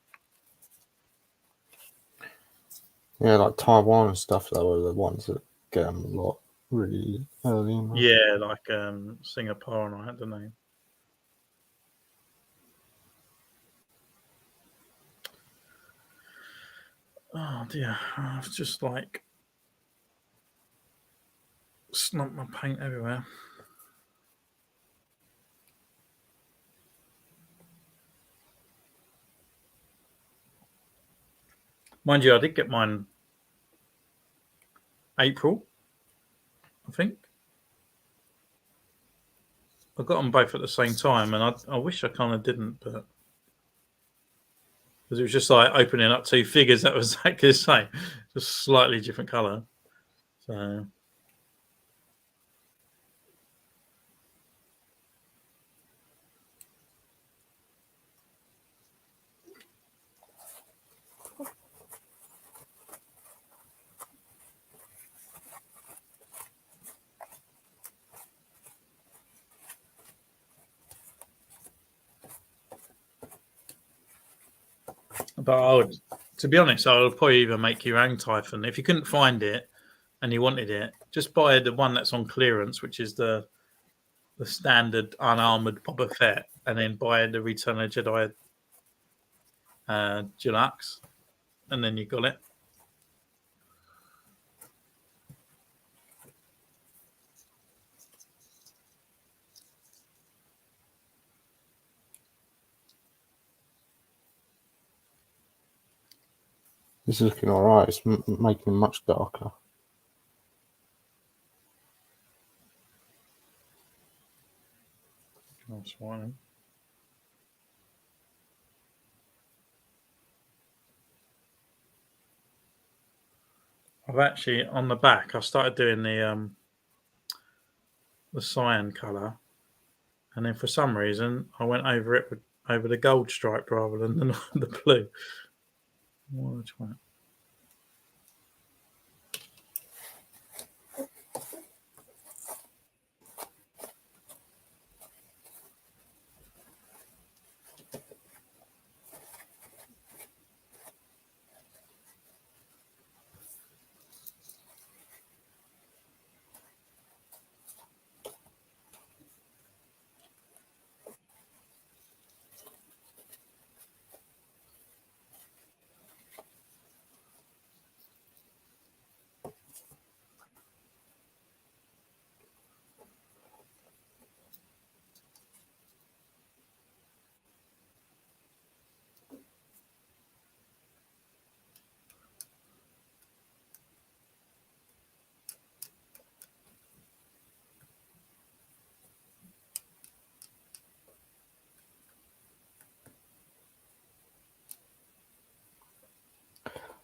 Yeah, like Taiwan and stuff, though, are the ones that get them a lot really early. Yeah, like Singapore and I don't know. Oh dear, I've just like snumped my paint everywhere. Mind you, I did get mine April, I think. I got them both at the same time, and I wish I kind of didn't, but because it was just like opening up two figures that was exactly the same, just slightly different color. So but to be honest, I would probably even make your own Typhon. If you couldn't find it and you wanted it, just buy the one that's on clearance, which is the standard unarmored Boba Fett, and then buy the Return of Jedi Deluxe, and then you got it. It's looking all right. It's making them much darker. That's fine. I've actually on the back. I started doing the cyan color, and then for some reason I went over it over the gold stripe rather than the blue. Which one?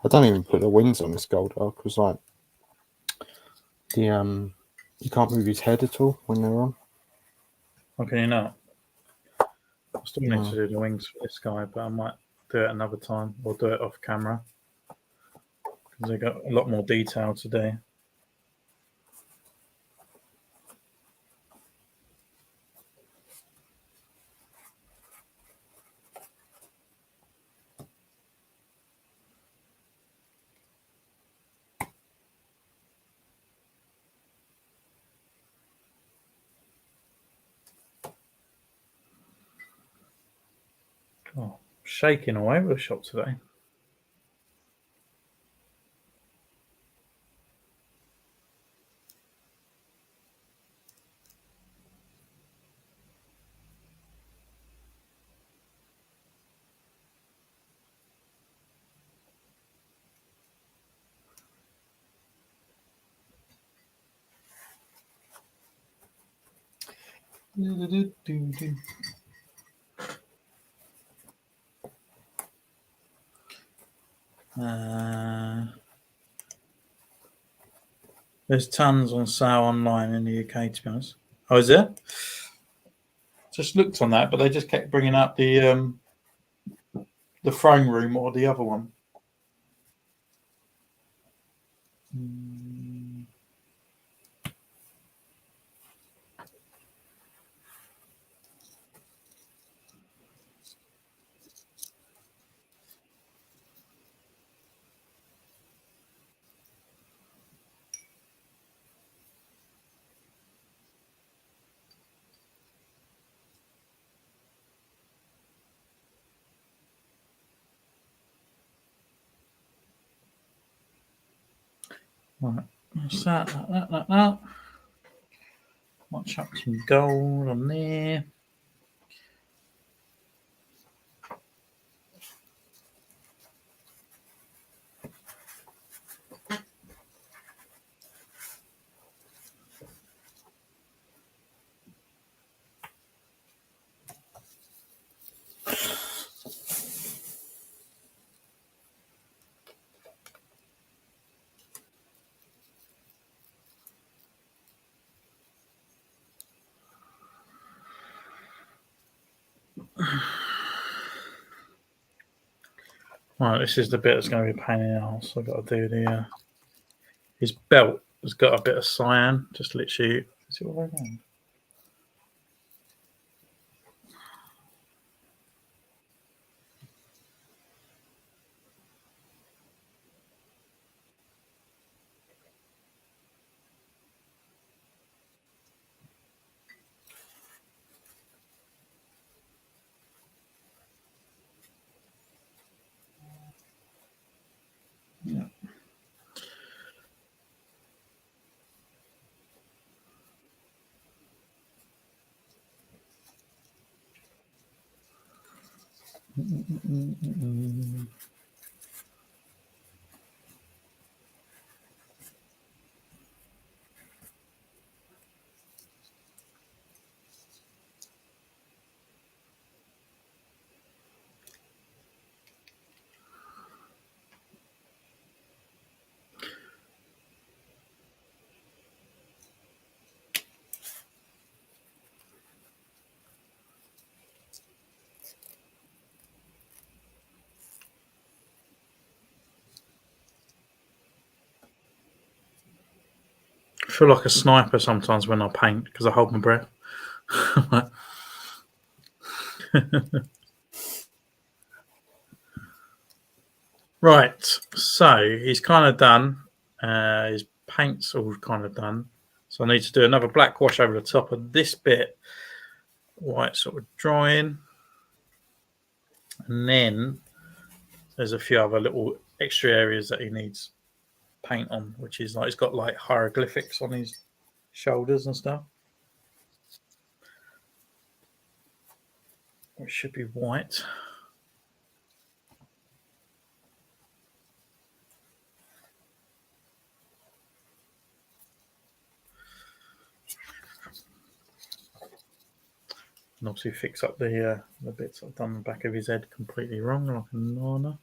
I don't even put the wings on this Goldark because like the you can't move his head at all when they're on. How can you not? I still need to do the wings for this guy, but I might do it another time or do it off camera because they got a lot more detail to do. Oh, shaking away with the shop today. There's tons on sale online in the UK, to be honest. Oh, is there? Just looked on that, but they just kept bringing up the throne room or the other one. Right, that's that, that. Might chuck some gold on there. Right, this is the bit that's going to be a pain in the arse. I've got to do the his belt has got a bit of cyan, just literally. Is it all around? Yeah. I feel like a sniper sometimes when I paint because I hold my breath. Right, so he's kind of done. His paint's all kind of done. So I need to do another black wash over the top of this bit, white sort of drying. And then there's a few other little extra areas that he needs paint on, which is like he's got like hieroglyphics on his shoulders and stuff, which should be white. And obviously fix up the bits I've done the back of his head completely wrong, like a nana.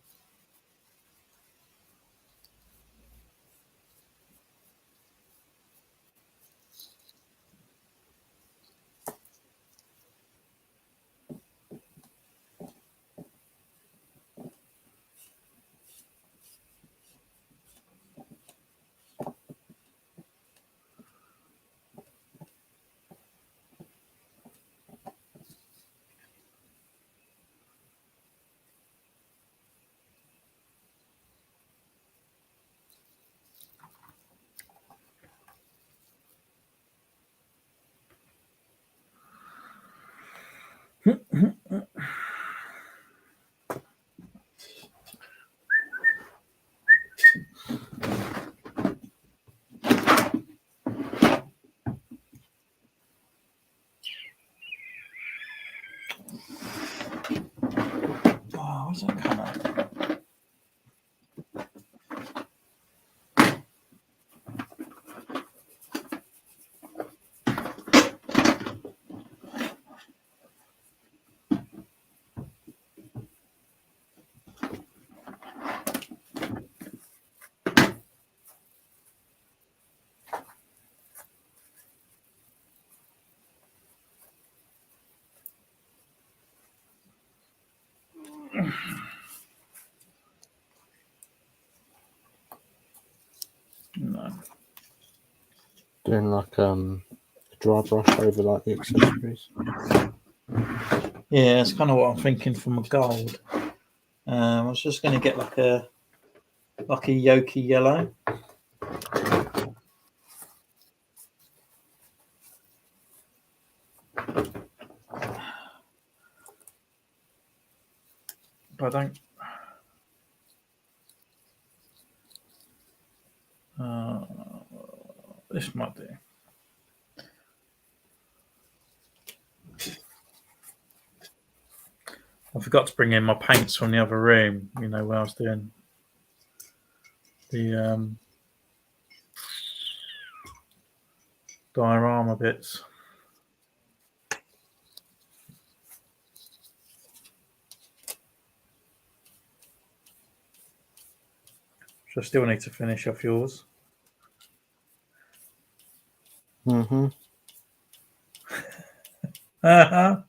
Oh, where's that come out? No. Doing like a dry brush over like the accessories. Yeah, it's kind of what I'm thinking for my gold. I was just going to get like a yolky yellow. But I don't. This might do. I forgot to bring in my paints from the other room. You know, where I was doing the diorama bits. So I still need to finish off yours. Mm-hmm. Uh-huh.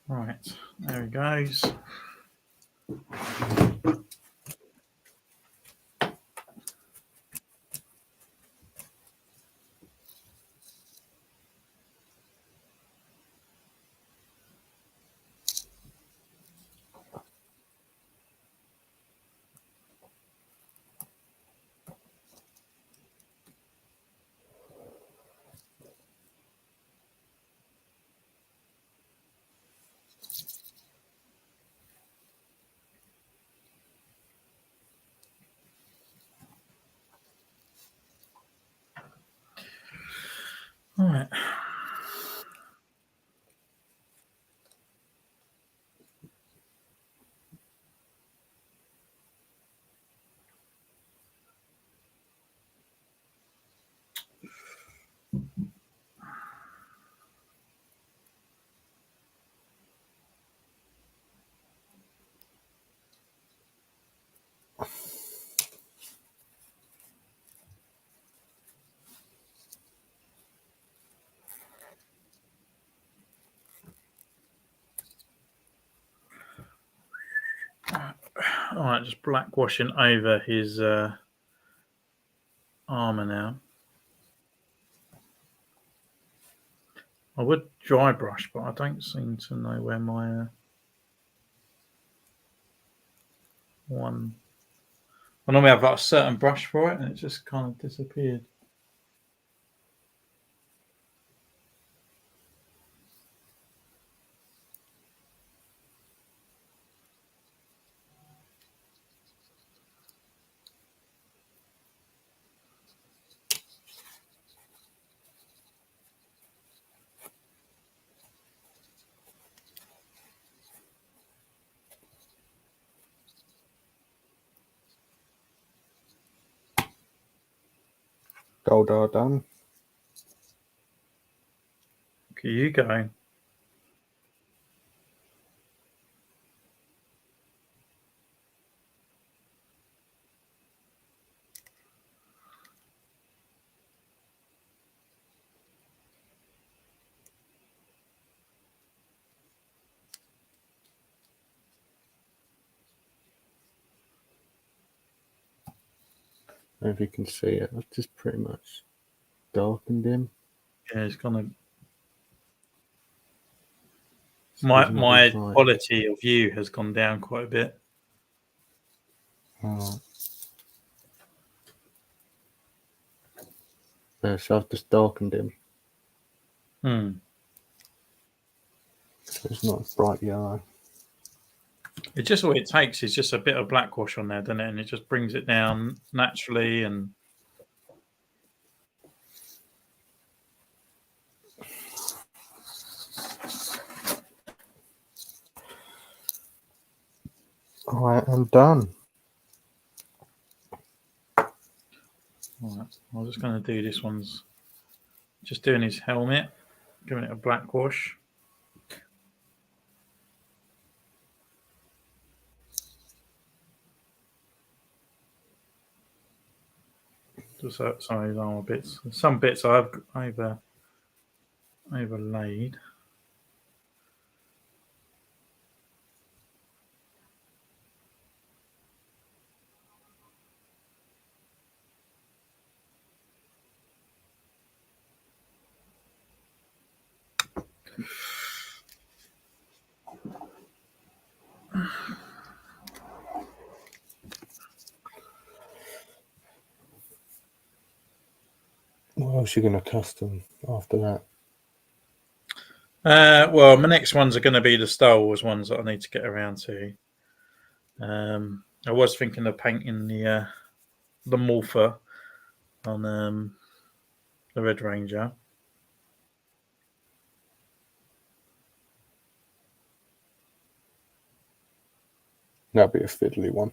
Right, there he goes. All right. All right, just black washing over his armor now. I would dry brush, but I don't seem to know where my one. I normally have like a certain brush for it, and it just kind of disappeared. Gold are done. Look at you going. If you can see it, I've just pretty much darkened him. Yeah, it's kind of. So he's not My as, like, quality of view has gone down quite a bit. Yeah, so I've just darkened him. So it's not bright yellow. It's just all it takes is just a bit of black wash on there, doesn't it? And it just brings it down naturally. And I am done. right, I'm just going to do this one's just doing his helmet, giving it a black wash. Just some of his armor bits. Some bits I've overlaid. What else are you going to custom after that? Well, my next ones are going to be the Star Wars ones that I need to get around to. I was thinking of painting the Morpher on the Red Ranger. That'd be a fiddly one.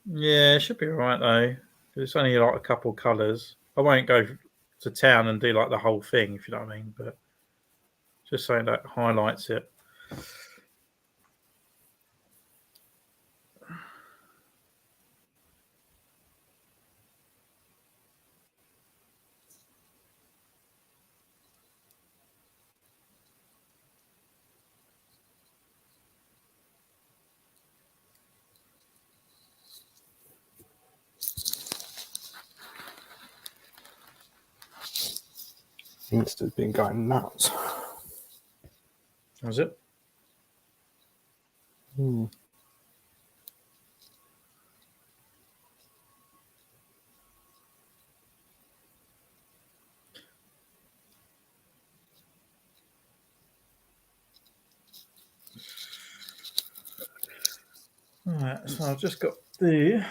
Yeah, it should be all right though. It's only like a couple colours. I won't go to town and do like the whole thing, if you know what I mean, but just something that highlights it. Insta's been going nuts. Was it? Alright, so I've just got the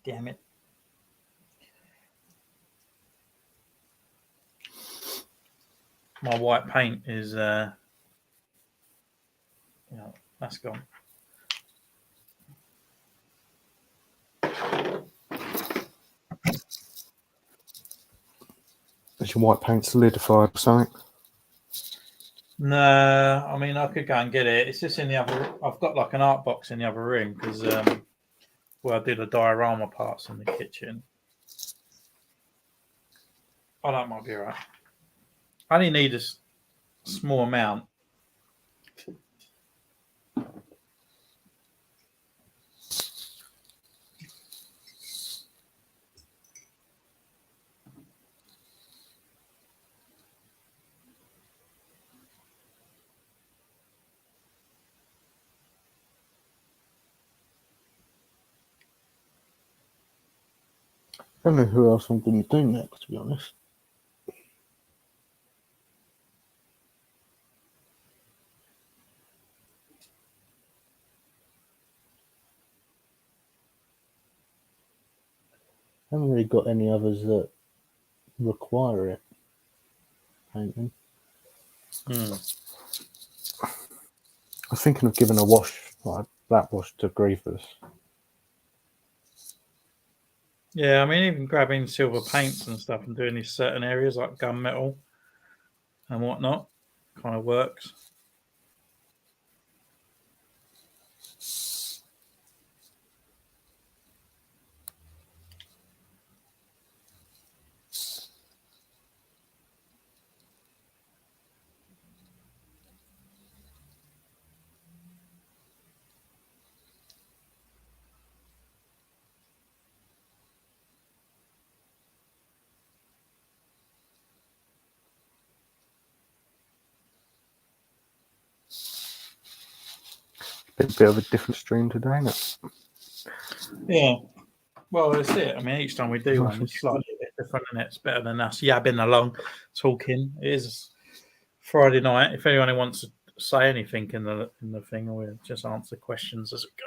damn it. My white paint is that's gone. Is your white paint solidified or something? No, I mean I could go and get it. It's just in the other. I've got like an art box in the other room because where I do the diorama parts in the kitchen. Oh, that might be all right. I only need a small amount. I don't know who else I'm going to do next, to be honest. I haven't really got any others that require it painting. I was thinking of giving a wash, like black wash, to Grievous. Yeah, I mean even grabbing silver paints and stuff and doing these certain areas like gunmetal and whatnot kind of works. Bit of a different stream today, isn't it? Yeah. Well, that's it. I mean, each time we do one, it's slightly a bit different, and it's better than us yabbing along, talking. It is Friday night. If anyone wants to say anything in the thing, we'll just answer questions as we go.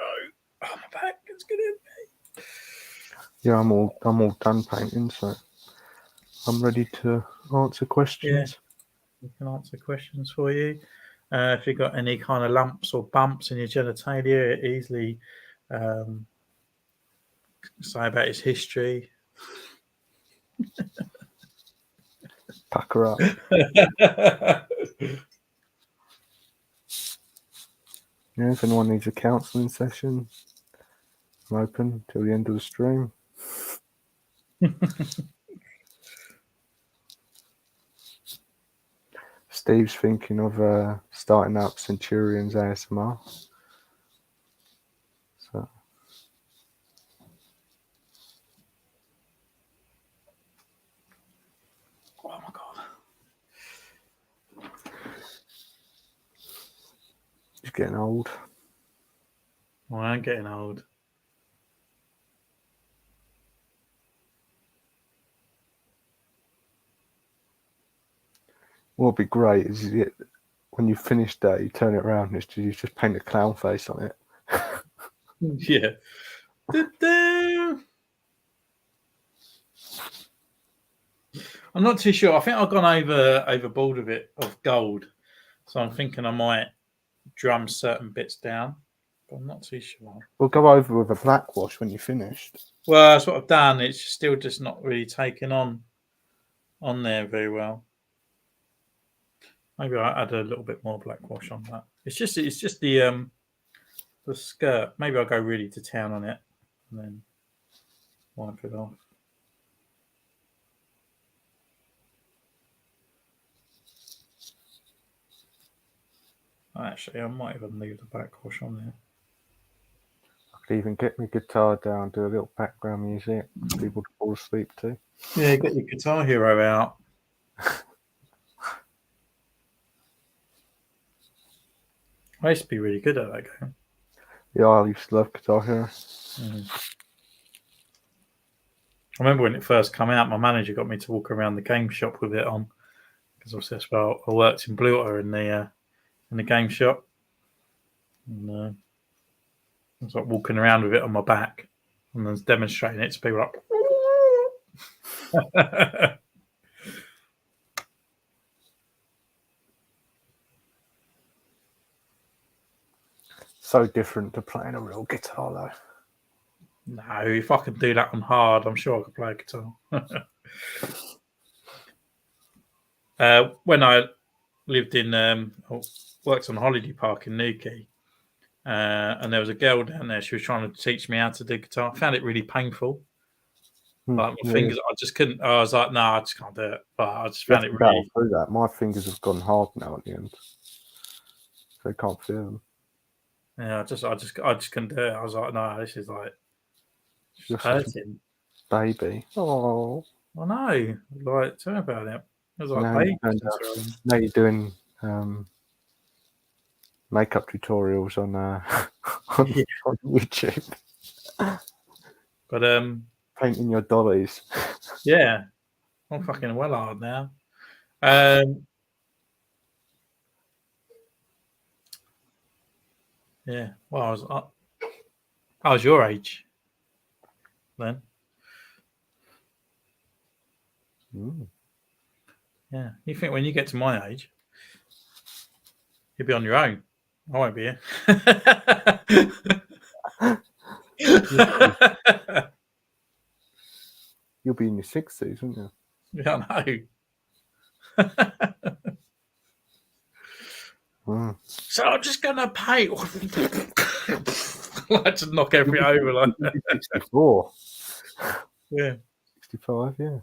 Oh, my back, it's good in me. Yeah, I'm all done painting, so I'm ready to answer questions. We can answer questions for you. If you've got any kind of lumps or bumps in your genitalia, easily say about its history. Pucker up. Yeah, if anyone needs a counselling session, I'm open till the end of the stream. Steve's thinking of starting up Centurion's ASMR. So. Oh my god. He's getting old. Well, I'm getting old. What would be great is when you finish that, you turn it around and you just paint a clown face on it. Yeah. I'm not too sure. I think I've gone overboard with it of gold, so I'm thinking I might drum certain bits down, but I'm not too sure. We'll go over with a black wash when you're finished. Well, that's what I've done. It's still just not really taken on there very well. Maybe I add a little bit more black wash on that. It's just the skirt. Maybe I'll go really to town on it and then wipe it off. Actually, I might even leave the black wash on there. I could even get my guitar down, do a little background music for people to fall asleep to. Yeah, get your Guitar Hero out. I used to be really good at that game. Yeah, I used to love Guitar Hero. I remember when it first came out, my manager got me to walk around the game shop with it on, because obviously that's where I worked in Bluewater in the game shop. And I was like walking around with it on my back and then demonstrating it to people like. So different to playing a real guitar, though. No, if I could do that on hard, I'm sure I could play a guitar. When I lived in, worked on a holiday park in Newquay, and there was a girl down there. She was trying to teach me how to do guitar. I found it really painful. Like my fingers, I just couldn't. I was like, no, I just can't do it. But I just found it really. Through that, my fingers have gone hard now at the end, so I can't feel them. Yeah, I just couldn't do it. I was like, no, this is like hurting. Baby. Oh. I know. Like, tell me about it. It was like now you're doing makeup tutorials on on YouTube. But painting your dollies. Yeah, I'm fucking well hard now. Yeah. Well, I was your age then. Yeah. You think when you get to my age, you'll be on your own. I won't be here. You'll be in your 60s, won't you? Yeah, I know. So I'm just gonna paint. Like to knock everything over. Like 64. Yeah. 65, yeah.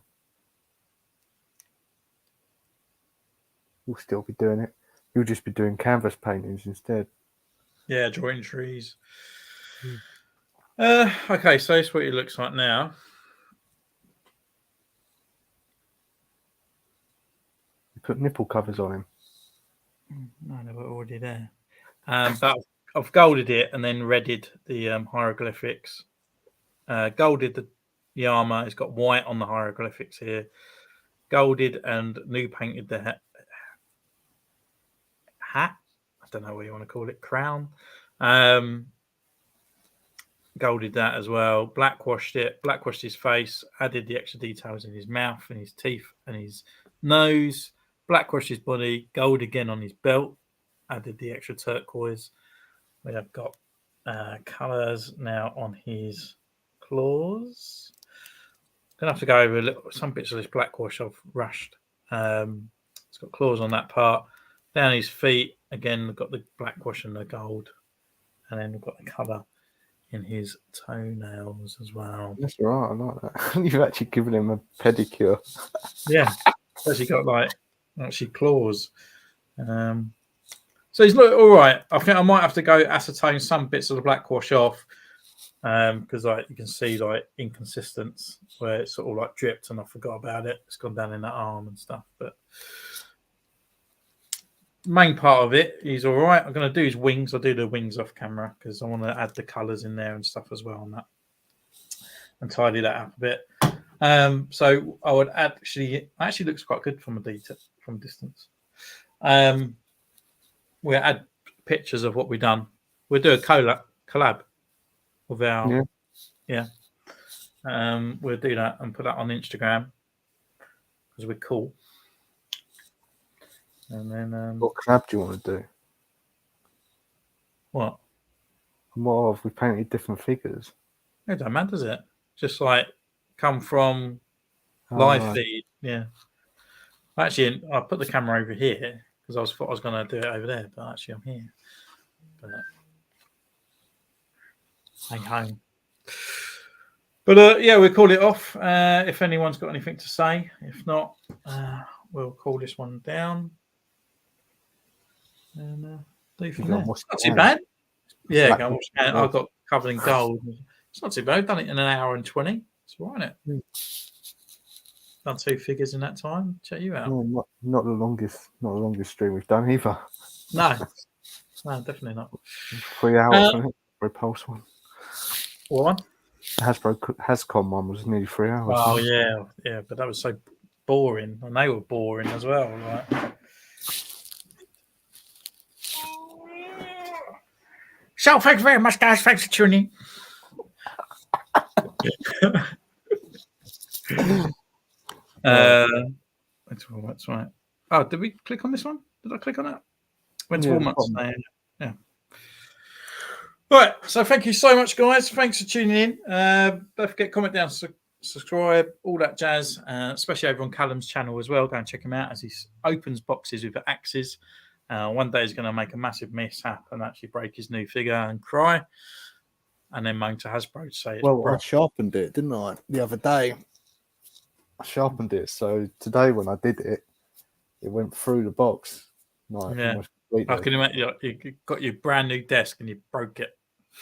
You'll still be doing it. You'll just be doing canvas paintings instead. Yeah, drawing trees. Okay, so that's what it looks like now. You put nipple covers on him. No, they were already there. But I've golded it and then redded the hieroglyphics. Golded the armor. It's got white on the hieroglyphics here. Golded and new painted the hat. I don't know what you want to call it. Crown. Golded that as well. Blackwashed it. Blackwashed his face. Added the extra details in his mouth and his teeth and his nose. Blackwashed his body. Gold again on his belt. Added the extra turquoise. We have got colours now on his claws. Gonna have to go over some bits of this blackwash I've rushed. It's got claws on that part. Down his feet again. We've got the blackwash and the gold, and then we've got the colour in his toenails as well. That's right. I like that. You've actually given him a pedicure. Yeah, actually got like actually claws. So he's look all right. I think I might have to go acetone some bits of the blackwash off because like you can see like inconsistence where it's sort of like dripped and I forgot about it. It's gone down in that arm and stuff. But main part of it, he's all right. I'm going to do his wings. I'll do the wings off camera because I want to add the colours in there and stuff as well on that and tidy that up a bit. So I would actually looks quite good from a distance. We'll add pictures of what we've done. We'll do a collab with our we'll do that and put that on Instagram because we're cool. And then What collab do you want to do? What? More of we painted different figures. It don't matter, does it? Just like come from live feed. Yeah. Actually, I put the camera over here because I thought I was going to do it over there, but actually I'm here. But hang home. But yeah, we'll call it off. If anyone's got anything to say, if not, we'll call this one down. And do from there. Not too bad. Yeah, go and watch it. I've got covered in gold. It's not too bad. I've done it in an hour and 20. It's all right, isn't it? Done 2 figures in that time. Check you out. No, not the longest stream we've done either. No, definitely not. 3 hours for Repulse one. What one? Hascom one was nearly 3 hours. Oh yeah, but that was so boring, and they were boring as well. Right? So thanks very much, guys. Thanks for tuning in. That's right. Oh, did we click on this one? Did I click on that? Went to Walmart. Yeah. Right. So thank you so much, guys. Thanks for tuning in. Don't forget, comment down, subscribe, all that jazz. Especially over on Callum's channel as well. Go and check him out as he opens boxes with axes. One day he's going to make a massive mishap and actually break his new figure and cry, and then moan to Hasbro to say, "Well, I sharpened it, didn't I? The other day, I sharpened it. So today, when I did it, it went through the box. Like, yeah, I can imagine you got your brand new desk and you broke it.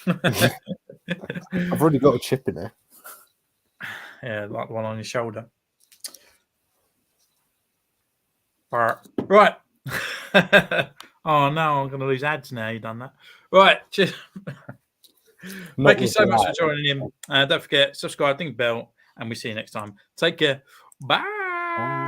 I've already got a chip in there. Yeah, like the one on your shoulder. Right. Oh no, I'm going to lose ads now. You've done that. Right. Cheers. Thank you so much for joining in. Don't forget, subscribe, ding the bell, and we'll see you next time. Take care. Bye.